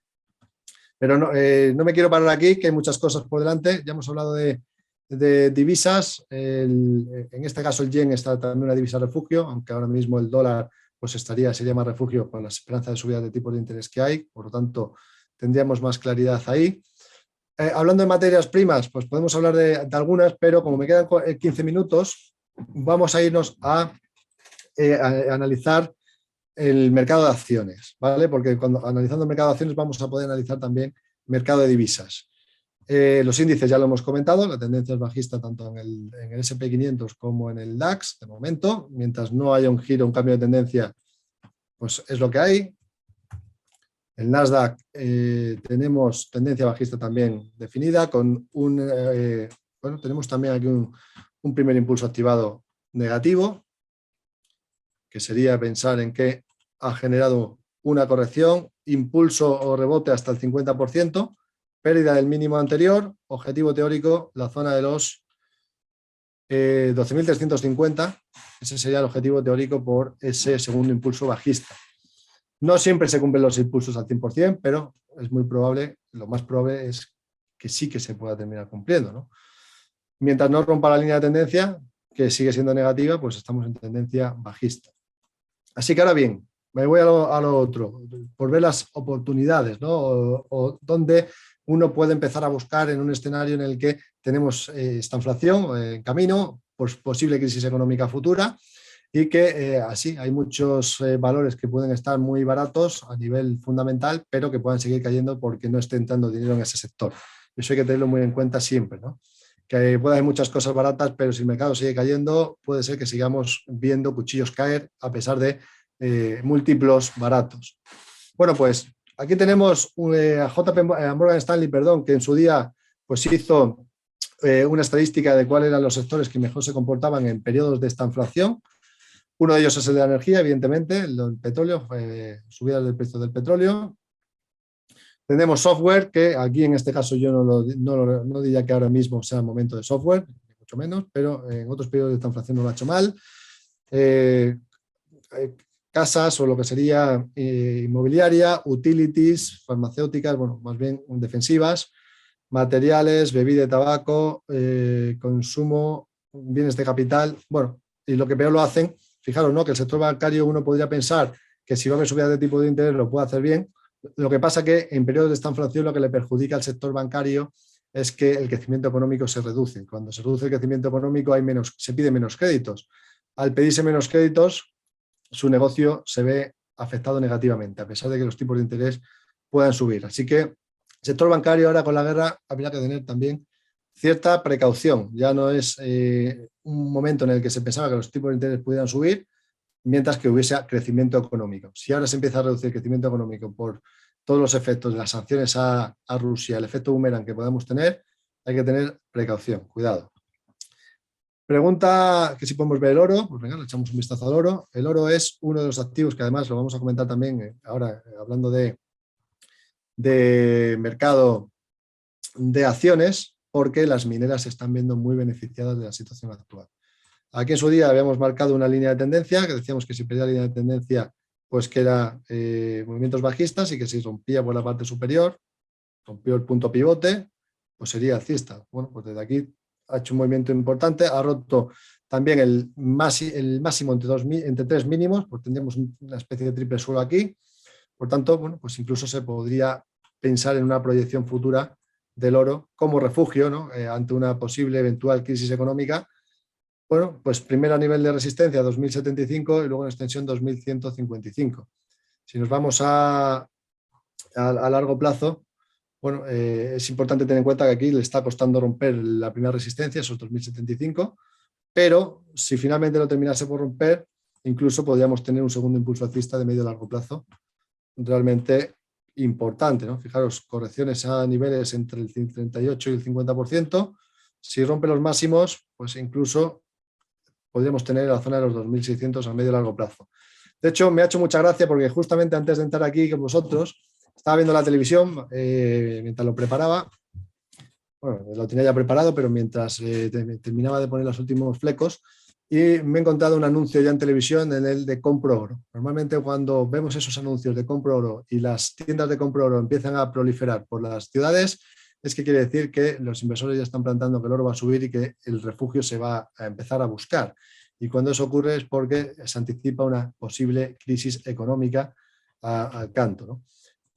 Pero no me quiero parar aquí, que hay muchas cosas por delante. Ya hemos hablado de divisas. En este caso el yen está también una divisa refugio, aunque ahora mismo el dólar pues sería más refugio con la esperanza de subida de tipos de interés que hay. Por lo tanto, tendríamos más claridad ahí. Hablando de materias primas, pues podemos hablar de algunas, pero como me quedan 15 minutos, vamos a irnos a analizar el mercado de acciones, ¿vale? Porque analizando el mercado de acciones vamos a poder analizar también el mercado de divisas. Los índices ya lo hemos comentado, la tendencia es bajista tanto en el S&P 500 como en el DAX, de momento. Mientras no haya un giro, un cambio de tendencia, pues es lo que hay. El Nasdaq tenemos tendencia bajista también definida, con bueno, tenemos también aquí un primer impulso activado negativo, que sería pensar en que ha generado una corrección, impulso o rebote hasta el 50%, pérdida del mínimo anterior, objetivo teórico, la zona de los 12.350, ese sería el objetivo teórico por ese segundo impulso bajista. No siempre se cumplen los impulsos al 100%, pero es muy probable, lo más probable es que sí que se pueda terminar cumpliendo, ¿no? Mientras no rompa la línea de tendencia, que sigue siendo negativa, pues estamos en tendencia bajista. Así que ahora bien, me voy a lo otro, por ver las oportunidades, ¿no? O dónde uno puede empezar a buscar en un escenario en el que tenemos esta inflación en camino, pues posible crisis económica futura, y que así hay muchos valores que pueden estar muy baratos a nivel fundamental, pero que puedan seguir cayendo porque no esté entrando dinero en ese sector. Eso hay que tenerlo muy en cuenta siempre, ¿no? Que puede haber muchas cosas baratas, pero si el mercado sigue cayendo, puede ser que sigamos viendo cuchillos caer a pesar de múltiplos baratos. Bueno, pues aquí tenemos a JP Morgan Stanley, perdón, que en su día pues hizo una estadística de cuáles eran los sectores que mejor se comportaban en periodos de esta inflación. Uno de ellos es el de la energía, evidentemente, el del petróleo, subidas del precio del petróleo. Tenemos software, que aquí en este caso yo no diría que ahora mismo sea el momento de software, mucho menos, pero en otros periodos de esta inflación no lo ha hecho mal. Casas o lo que sería inmobiliaria, utilities, farmacéuticas, bueno, más bien defensivas, materiales, bebida y tabaco, consumo, bienes de capital, bueno, y lo que peor lo hacen, fijaros, ¿no? Que el sector bancario uno podría pensar que si va a haber subida de tipo de interés lo puede hacer bien. Lo que pasa que en periodos de esta inflación lo que le perjudica al sector bancario es que el crecimiento económico se reduce. Cuando se reduce el crecimiento económico se pide menos créditos. Al pedirse menos créditos, su negocio se ve afectado negativamente, a pesar de que los tipos de interés puedan subir. Así que el sector bancario ahora con la guerra habría que tener también cierta precaución. Ya no es un momento en el que se pensaba que los tipos de interés pudieran subir, mientras que hubiese crecimiento económico. Si ahora se empieza a reducir el crecimiento económico por todos los efectos de las sanciones a Rusia, el efecto boomerang que podemos tener, hay que tener precaución, cuidado. Pregunta que si podemos ver el oro, pues venga, le echamos un vistazo al oro. El oro es uno de los activos que además lo vamos a comentar también ahora hablando de mercado de acciones, porque las mineras se están viendo muy beneficiadas de la situación actual. Aquí en su día habíamos marcado una línea de tendencia, que decíamos que si perdía la línea de tendencia, pues que era movimientos bajistas, y que si rompía por la parte superior, rompió el punto pivote, pues sería alcista. Bueno, pues desde aquí ha hecho un movimiento importante, ha roto también el máximo entre tres mínimos, pues tendríamos una especie de triple suelo aquí. Por tanto, bueno, pues incluso se podría pensar en una proyección futura del oro como refugio, ¿no? Ante una posible eventual crisis económica. Bueno, pues primero a nivel de resistencia 2075 y luego en extensión 2155. Si nos vamos a largo plazo, bueno, es importante tener en cuenta que aquí le está costando romper la primera resistencia, esos 2075, pero si finalmente lo terminase por romper, incluso podríamos tener un segundo impulso alcista de medio a largo plazo realmente importante, ¿no? Fijaros, correcciones a niveles entre el 38 y el 50%. Si rompe los máximos, pues incluso podríamos tener la zona de los 2.600 a medio y largo plazo. De hecho, me ha hecho mucha gracia porque justamente antes de entrar aquí con vosotros, estaba viendo la televisión mientras lo preparaba. Bueno, lo tenía ya preparado, pero mientras terminaba de poner los últimos flecos, y me he encontrado un anuncio ya en televisión en el de compro oro. Normalmente cuando vemos esos anuncios de compro oro y las tiendas de compro oro empiezan a proliferar por las ciudades, es que quiere decir que los inversores ya están plantando que el oro va a subir y que el refugio se va a empezar a buscar. Y cuando eso ocurre es porque se anticipa una posible crisis económica al canto, ¿no?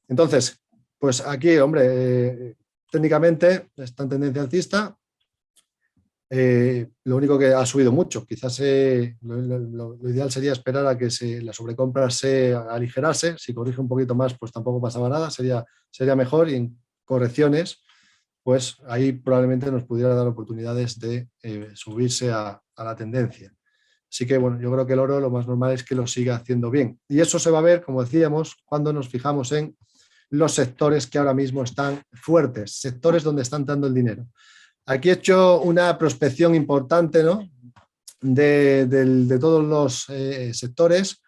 Entonces, pues aquí, hombre, técnicamente está en tendencia alcista. Lo único que ha subido mucho, quizás lo ideal sería esperar a que la sobrecompra se aligerase. Si corrige un poquito más, pues tampoco pasaba nada, sería mejor. Y en correcciones, pues ahí probablemente nos pudiera dar oportunidades de subirse a la tendencia. Así que bueno, yo creo que el oro lo más normal es que lo siga haciendo bien. Y eso se va a ver, como decíamos, cuando nos fijamos en los sectores que ahora mismo están fuertes, sectores donde están dando el dinero. Aquí he hecho una prospección importante, ¿no?, de todos los sectores,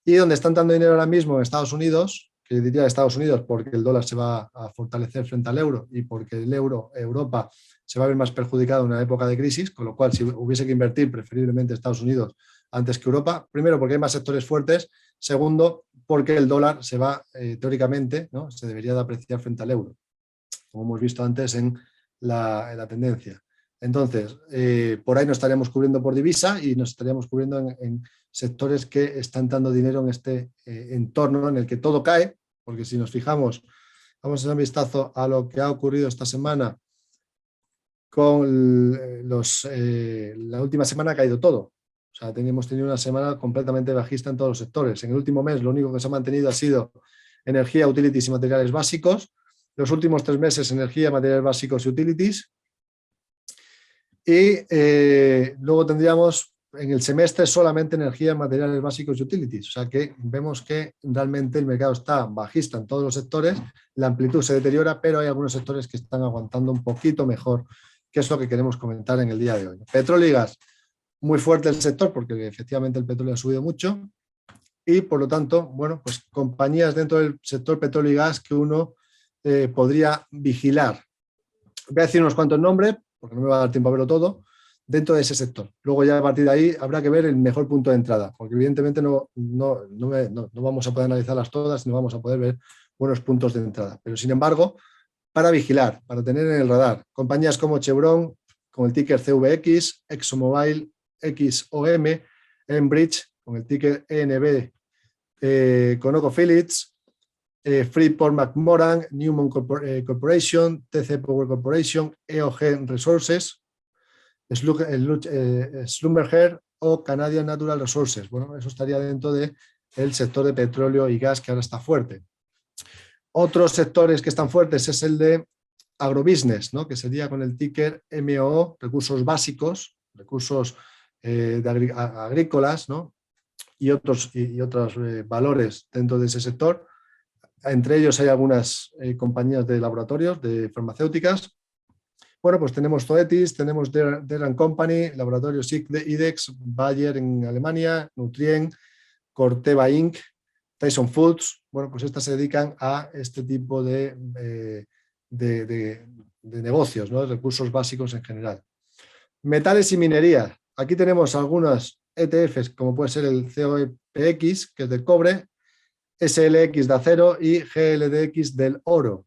y donde están dando dinero ahora mismo en Estados Unidos, que diría Estados Unidos porque el dólar se va a fortalecer frente al euro y porque el euro, Europa, se va a ver más perjudicado en una época de crisis, con lo cual si hubiese que invertir preferiblemente Estados Unidos antes que Europa, primero porque hay más sectores fuertes, segundo porque el dólar se va, teóricamente, ¿no?, se debería de apreciar frente al euro, como hemos visto antes en la tendencia. Entonces, por ahí nos estaríamos cubriendo por divisa y nos estaríamos cubriendo en sectores que están dando dinero en este entorno en el que todo cae, porque si nos fijamos, vamos a hacer un vistazo a lo que ha ocurrido esta semana con la última semana ha caído todo. O sea, hemos tenido una semana completamente bajista en todos los sectores. En el último mes lo único que se ha mantenido ha sido energía, utilities y materiales básicos. Los últimos 3 meses energía, materiales básicos y utilities. Y luego tendríamos en el semestre solamente energía, materiales básicos y utilities. O sea que vemos que realmente el mercado está bajista en todos los sectores, la amplitud se deteriora, pero hay algunos sectores que están aguantando un poquito mejor, que es lo que queremos comentar en el día de hoy. Petróleo y gas, muy fuerte el sector porque efectivamente el petróleo ha subido mucho y por lo tanto, bueno, pues compañías dentro del sector petróleo y gas que uno podría vigilar. Voy a decir unos cuantos nombres, porque no me va a dar tiempo a verlo todo, dentro de ese sector. Luego ya a partir de ahí habrá que ver el mejor punto de entrada, porque evidentemente no vamos a poder analizarlas todas, no vamos a poder ver buenos puntos de entrada. Pero sin embargo, para vigilar, para tener en el radar, compañías como Chevron, con el ticker CVX, ExxonMobil, XOM, Enbridge, con el ticker ENB, ConocoPhillips, Freeport McMoran, Newmont Corporation, TC Power Corporation, EOG Resources, Schlumberger o Canadian Natural Resources. Bueno, eso estaría dentro del sector de petróleo y gas que ahora está fuerte. Otros sectores que están fuertes es el de agrobusiness, ¿no?, que sería con el ticker MOO, recursos básicos, recursos agrícolas, ¿no?, y otros valores dentro de ese sector. Entre ellos hay algunas compañías de laboratorios, de farmacéuticas. Bueno, pues tenemos Zoetis, tenemos Dell & Company, Laboratorios IDEX, Bayer en Alemania, Nutrien, Corteva Inc., Tyson Foods. Bueno, pues estas se dedican a este tipo de negocios, ¿no?, de recursos básicos en general. Metales y minería. Aquí tenemos algunas ETFs, como puede ser el COEPX, que es del cobre, SLX de acero y GLDX del oro.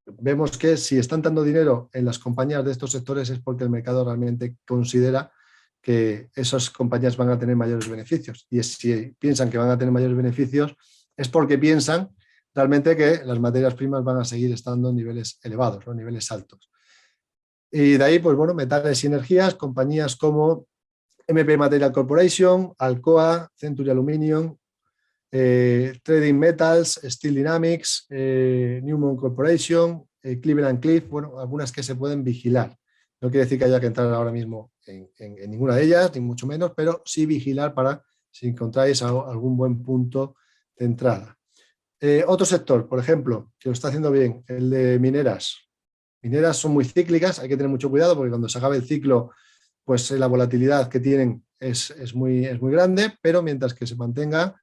Vemos que si están dando dinero en las compañías de estos sectores es porque el mercado realmente considera que esas compañías van a tener mayores beneficios. Y si piensan que van a tener mayores beneficios es porque piensan realmente que las materias primas van a seguir estando en niveles elevados, ¿no?, niveles altos. Y de ahí, pues bueno, metales y energías, compañías como MP Material Corporation, Alcoa, Century Aluminum, Trading Metals, Steel Dynamics, Newmont Corporation, Cleveland Cliff, bueno, algunas que se pueden vigilar. No quiere decir que haya que entrar ahora mismo en ninguna de ellas, ni mucho menos, pero sí vigilar para si encontráis algún buen punto de entrada. Otro sector, por ejemplo, que lo está haciendo bien, el de mineras. Mineras son muy cíclicas, hay que tener mucho cuidado porque cuando se acabe el ciclo, pues la volatilidad que tienen es muy grande, pero mientras que se mantenga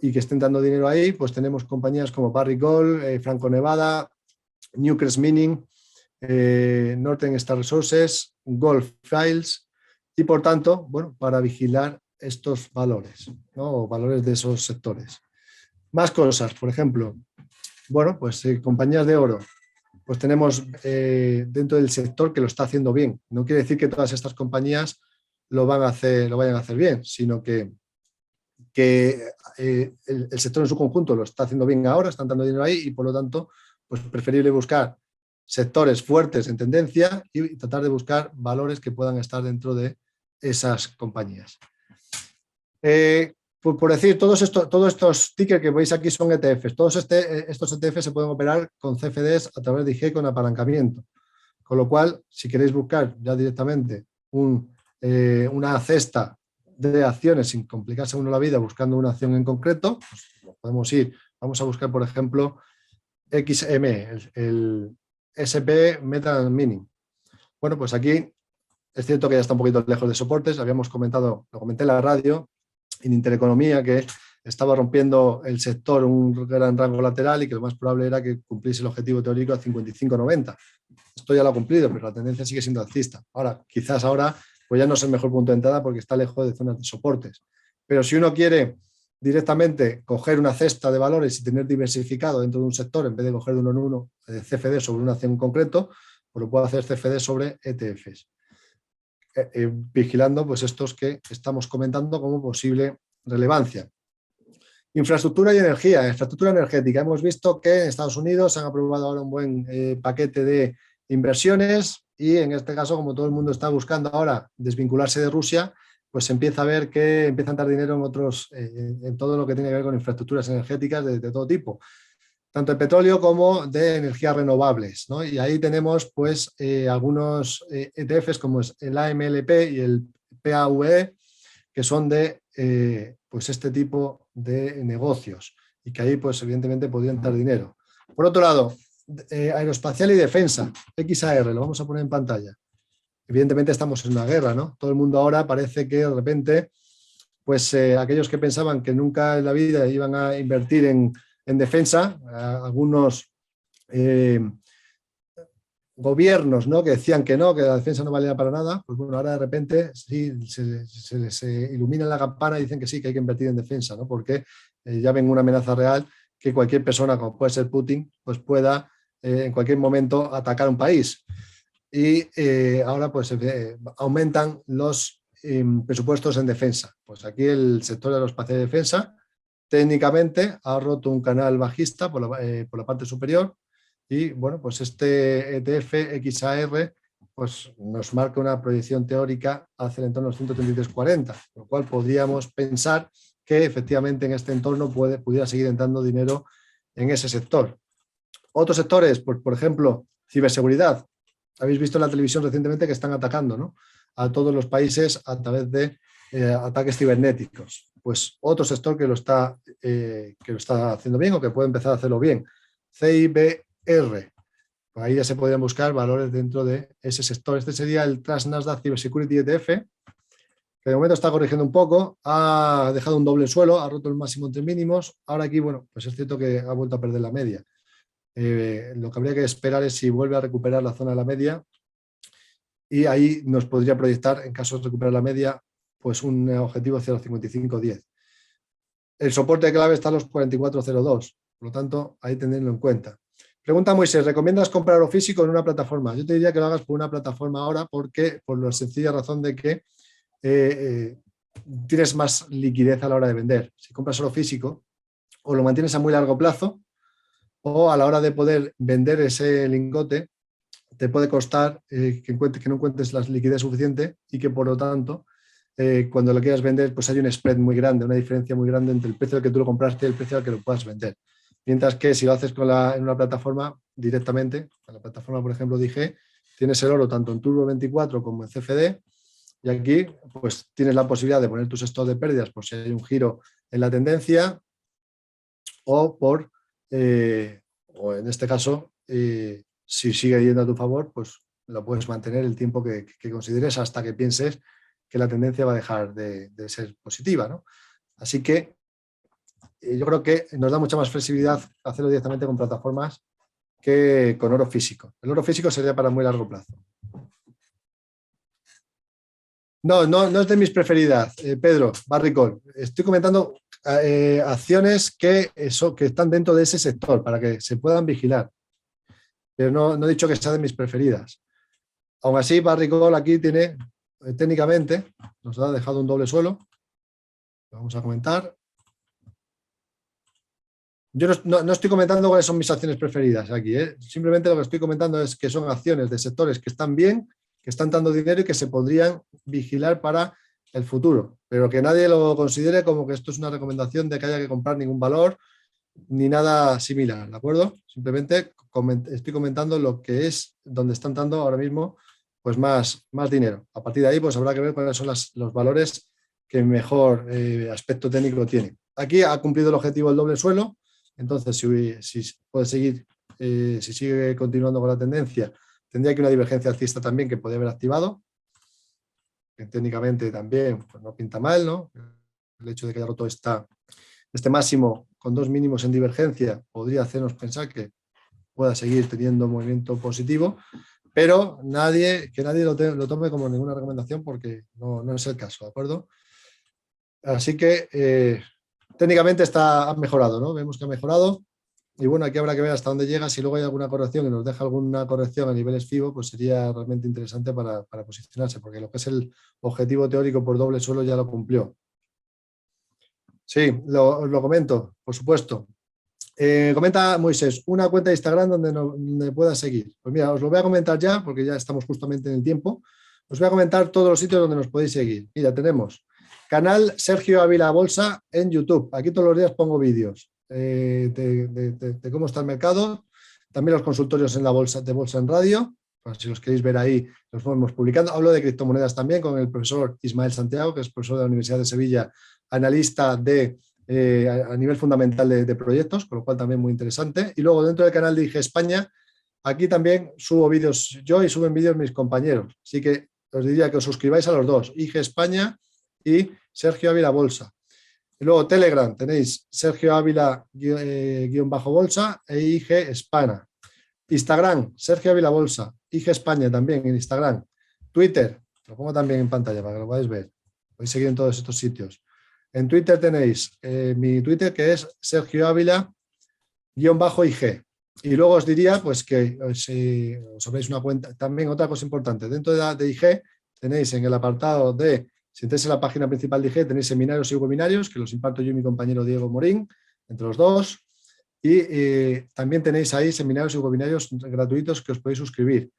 y que estén dando dinero ahí, pues tenemos compañías como Barrick Gold, Franco Nevada, Newcrest Mining, Northern Star Resources, Gold Files y por tanto, bueno, para vigilar estos valores, ¿no? O valores de esos sectores. Más cosas, por ejemplo, bueno, pues compañías de oro, pues tenemos dentro del sector que lo está haciendo bien. No quiere decir que todas estas compañías lo vayan a hacer bien, sino que el sector en su conjunto lo está haciendo bien ahora, están dando dinero ahí y por lo tanto, pues preferible buscar sectores fuertes en tendencia y tratar de buscar valores que puedan estar dentro de esas compañías. Por decir, todos estos tickers que veis aquí son ETFs. Todos estos ETFs se pueden operar con CFDs a través de IG con apalancamiento. Con lo cual, si queréis buscar ya directamente una cesta de acciones sin complicarse uno la vida buscando una acción en concreto, pues podemos vamos a buscar, por ejemplo, XME, el SP Metal Mining. Bueno, pues aquí es cierto que ya está un poquito lejos de soportes, habíamos comentado, lo comenté en la radio, en Intereconomía, que estaba rompiendo el sector un gran rango lateral y que lo más probable era que cumpliese el objetivo teórico a 55,90. Esto ya lo ha cumplido, pero la tendencia sigue siendo alcista. Ahora, quizás ahora pues ya no es el mejor punto de entrada porque está lejos de zonas de soportes. Pero si uno quiere directamente coger una cesta de valores y tener diversificado dentro de un sector, en vez de coger de uno en uno CFD sobre una acción en concreto, pues lo puede hacer CFD sobre ETFs. Vigilando pues estos que estamos comentando como posible relevancia. Infraestructura y energía, infraestructura energética. Hemos visto que en Estados Unidos han aprobado ahora un buen paquete de inversiones y en este caso, como todo el mundo está buscando ahora desvincularse de Rusia, pues se empieza a ver que empieza a entrar dinero en todo lo que tiene que ver con infraestructuras energéticas de todo tipo, tanto de petróleo como de energías renovables, ¿no? Y ahí tenemos pues algunos ETFs como es el AMLP y el PAVE, que son de pues este tipo de negocios y que ahí pues evidentemente podría entrar dinero. Por otro lado, aeroespacial y defensa, XAR, lo vamos a poner en pantalla. Evidentemente estamos en una guerra, ¿no? Todo el mundo ahora parece que de repente, pues aquellos que pensaban que nunca en la vida iban a invertir en defensa, algunos gobiernos, ¿no?, que decían que no, que la defensa no valía para nada, pues bueno, ahora de repente sí, se les ilumina la campana y dicen que sí, que hay que invertir en defensa, ¿no? Porque ya ven una amenaza real que cualquier persona, como puede ser Putin, pues pueda en cualquier momento atacar un país. Y ahora pues aumentan los presupuestos en defensa. Pues aquí el sector de aeroespacial y defensa técnicamente ha roto un canal bajista por la parte superior y bueno, pues este ETF XAR pues nos marca una proyección teórica hacia el entorno de los 133,40, con lo cual podríamos pensar que efectivamente en este entorno pudiera seguir entrando dinero en ese sector. Otros sectores, pues, por ejemplo, ciberseguridad. Habéis visto en la televisión recientemente que están atacando, ¿no?, a todos los países a través de ataques cibernéticos. Pues otro sector que lo está haciendo bien o que puede empezar a hacerlo bien. CIBR. Pues ahí ya se podrían buscar valores dentro de ese sector. Este sería el Trust Nasdaq Cybersecurity ETF, que de momento está corrigiendo un poco, ha dejado un doble suelo, ha roto el máximo entre mínimos. Ahora aquí, bueno, pues es cierto que ha vuelto a perder la media. Lo que habría que esperar es si vuelve a recuperar la zona de la media y ahí nos podría proyectar, en caso de recuperar la media, pues un objetivo hacia los 55,10. El soporte clave está a los 44,02, por lo tanto, ahí tenerlo en cuenta. Pregunta Moisés, ¿recomiendas comprar oro físico en una plataforma? Yo te diría que lo hagas por una plataforma ahora porque, por la sencilla razón de que tienes más liquidez a la hora de vender. Si compras oro físico, o lo mantienes a muy largo plazo, o a la hora de poder vender ese lingote, te puede costar que no encuentres la liquidez suficiente y que por lo tanto, cuando lo quieras vender, pues hay un spread muy grande, una diferencia muy grande entre el precio al que tú lo compraste y el precio al que lo puedas vender. Mientras que si lo haces en una plataforma directamente, en la plataforma, por ejemplo, dije, tienes el oro tanto en Turbo 24 como en CFD y aquí pues tienes la posibilidad de poner tus stop de pérdidas por si hay un giro en la tendencia o o en este caso, si sigue yendo a tu favor, pues lo puedes mantener el tiempo que consideres hasta que pienses que la tendencia va a dejar de ser positiva, ¿no? Así que yo creo que nos da mucha más flexibilidad hacerlo directamente con plataformas que con oro físico. El oro físico sería para muy largo plazo. No es de mis preferidas, Pedro Barricol. Estoy comentando acciones que están dentro de ese sector para que se puedan vigilar. Pero no he dicho que sea de mis preferidas. Aún así, Barricol aquí tiene, técnicamente, nos ha dejado un doble suelo. Lo vamos a comentar. Yo no estoy comentando cuáles son mis acciones preferidas aquí. Simplemente lo que estoy comentando es que son acciones de sectores que están bien, que están dando dinero y que se podrían vigilar para el futuro. Pero que nadie lo considere como que esto es una recomendación de que haya que comprar ningún valor ni nada similar, ¿de acuerdo? Simplemente estoy comentando lo que es donde están dando ahora mismo pues más dinero. A partir de ahí pues habrá que ver cuáles son los valores que mejor aspecto técnico tienen. Aquí ha cumplido el objetivo del doble suelo, entonces si puede seguir, si sigue continuando con la tendencia, tendría que una divergencia alcista también que podría haber activado, que técnicamente también pues, no pinta mal, ¿no? El hecho de que haya roto este máximo con dos mínimos en divergencia podría hacernos pensar que pueda seguir teniendo movimiento positivo, pero que nadie lo tome como ninguna recomendación porque no es el caso, ¿de acuerdo? Así que técnicamente ha mejorado, ¿no? Vemos que ha mejorado y bueno, aquí habrá que ver hasta dónde llega. Si luego hay alguna corrección y nos deja alguna corrección a niveles FIBO, pues sería realmente interesante para posicionarse, porque lo que es el objetivo teórico por doble suelo ya lo cumplió. Sí, lo comento, por supuesto. Comenta Moisés, una cuenta de Instagram donde pueda seguir. Pues mira, os lo voy a comentar ya, porque ya estamos justamente en el tiempo. Os voy a comentar todos los sitios donde nos podéis seguir. Mira, tenemos canal Sergio Ávila Bolsa en YouTube. Aquí todos los días pongo vídeos de cómo está el mercado. También los consultorios en la bolsa, de Bolsa en Radio. Pues si los queréis ver ahí, los vamos publicando. Hablo de criptomonedas también con el profesor Ismael Santiago, que es profesor de la Universidad de Sevilla, analista a nivel fundamental de proyectos, con lo cual también muy interesante. Y luego dentro del canal de IG España, aquí también subo vídeos yo y suben vídeos mis compañeros. Así que os diría que os suscribáis a los dos, IG España y Sergio Ávila Bolsa. Y luego Telegram tenéis Sergio Ávila _bolsa e IG España. Instagram, Sergio Ávila Bolsa, IG España también en Instagram. Twitter, lo pongo también en pantalla para que lo podáis ver. Podéis seguir en todos estos sitios. En Twitter tenéis mi Twitter, que es Sergio Ávila_IG. Y luego os diría pues que si os abréis una cuenta, también otra cosa importante, dentro de IG tenéis en el apartado de, si entráis en la página principal de IG, tenéis seminarios y webinarios, que los imparto yo y mi compañero Diego Morín, entre los dos. Y también tenéis ahí seminarios y webinarios gratuitos que os podéis suscribir.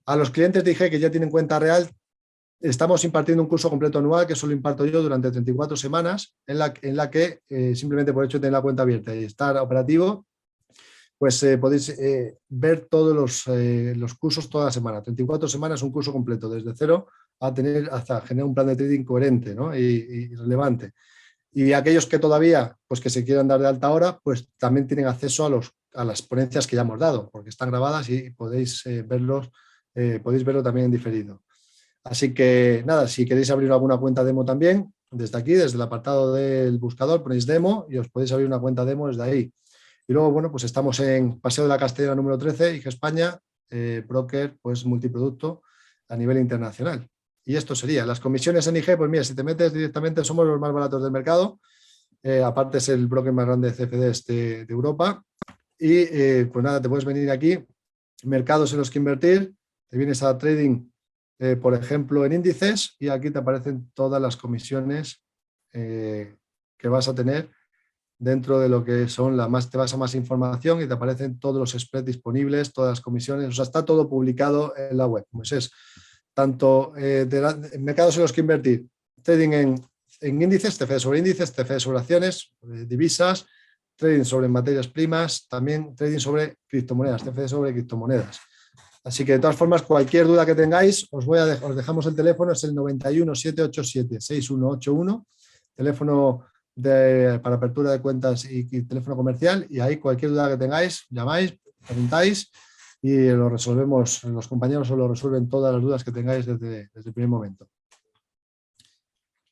A los clientes de IG que ya tienen cuenta real, estamos impartiendo un curso completo anual que solo imparto yo durante 34 semanas, en la que simplemente por hecho de tener la cuenta abierta y estar operativo, pues podéis ver todos los cursos toda la semana. 34 semanas, un curso completo, desde cero hasta generar un plan de trading coherente, ¿no? y relevante. Y aquellos que todavía, pues que se quieran dar de alta ahora, pues también tienen acceso a las ponencias que ya hemos dado, porque están grabadas y podéis verlo también en diferido. Así que nada, si queréis abrir alguna cuenta demo también, desde aquí, desde el apartado del buscador, ponéis demo y os podéis abrir una cuenta demo desde ahí. Y luego, bueno, pues estamos en Paseo de la Castellana número 13, IG España, broker, pues multiproducto a nivel internacional. Y esto sería, las comisiones en IG, pues mira, si te metes directamente somos los más baratos del mercado, aparte es el broker más grande de CFDs de Europa. Y pues nada, te puedes venir aquí, mercados en los que invertir, te vienes a trading, por ejemplo, en índices, y aquí te aparecen todas las comisiones que vas a tener dentro de lo que son te vas a más información y te aparecen todos los spreads disponibles, todas las comisiones, o sea, está todo publicado en la web. Pues es tanto mercados en los que invertir, trading en índices, TFD sobre índices, TFD sobre acciones, divisas, trading sobre materias primas, también trading sobre criptomonedas, TFD sobre criptomonedas. Así que de todas formas, cualquier duda que tengáis, os dejamos el teléfono, es el 91 787 6181, teléfono para apertura de cuentas y teléfono comercial, y ahí cualquier duda que tengáis, llamáis, preguntáis y lo resolvemos, los compañeros os lo resuelven todas las dudas que tengáis desde el primer momento.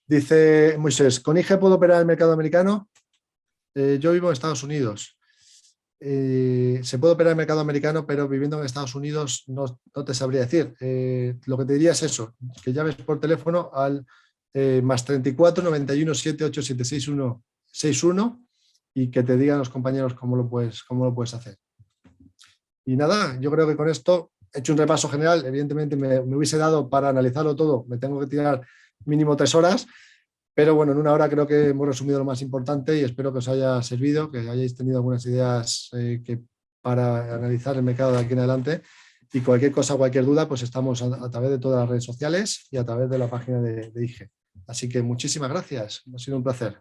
Dice Moisés, ¿con IG puedo operar el mercado americano? Yo vivo en Estados Unidos. Se puede operar en el mercado americano, pero viviendo en Estados Unidos no te sabría decir. Lo que te diría es eso, que llames por teléfono al más 34 91 78 761 61 y que te digan los compañeros cómo lo puedes hacer. Y nada, yo creo que con esto he hecho un repaso general. Evidentemente me hubiese dado para analizarlo todo, me tengo que tirar mínimo 3 horas, pero bueno, en una hora creo que hemos resumido lo más importante y espero que os haya servido, que hayáis tenido algunas ideas para analizar el mercado de aquí en adelante. Y cualquier cosa, cualquier duda, pues estamos a través de todas las redes sociales y a través de la página de IG. Así que muchísimas gracias, ha sido un placer.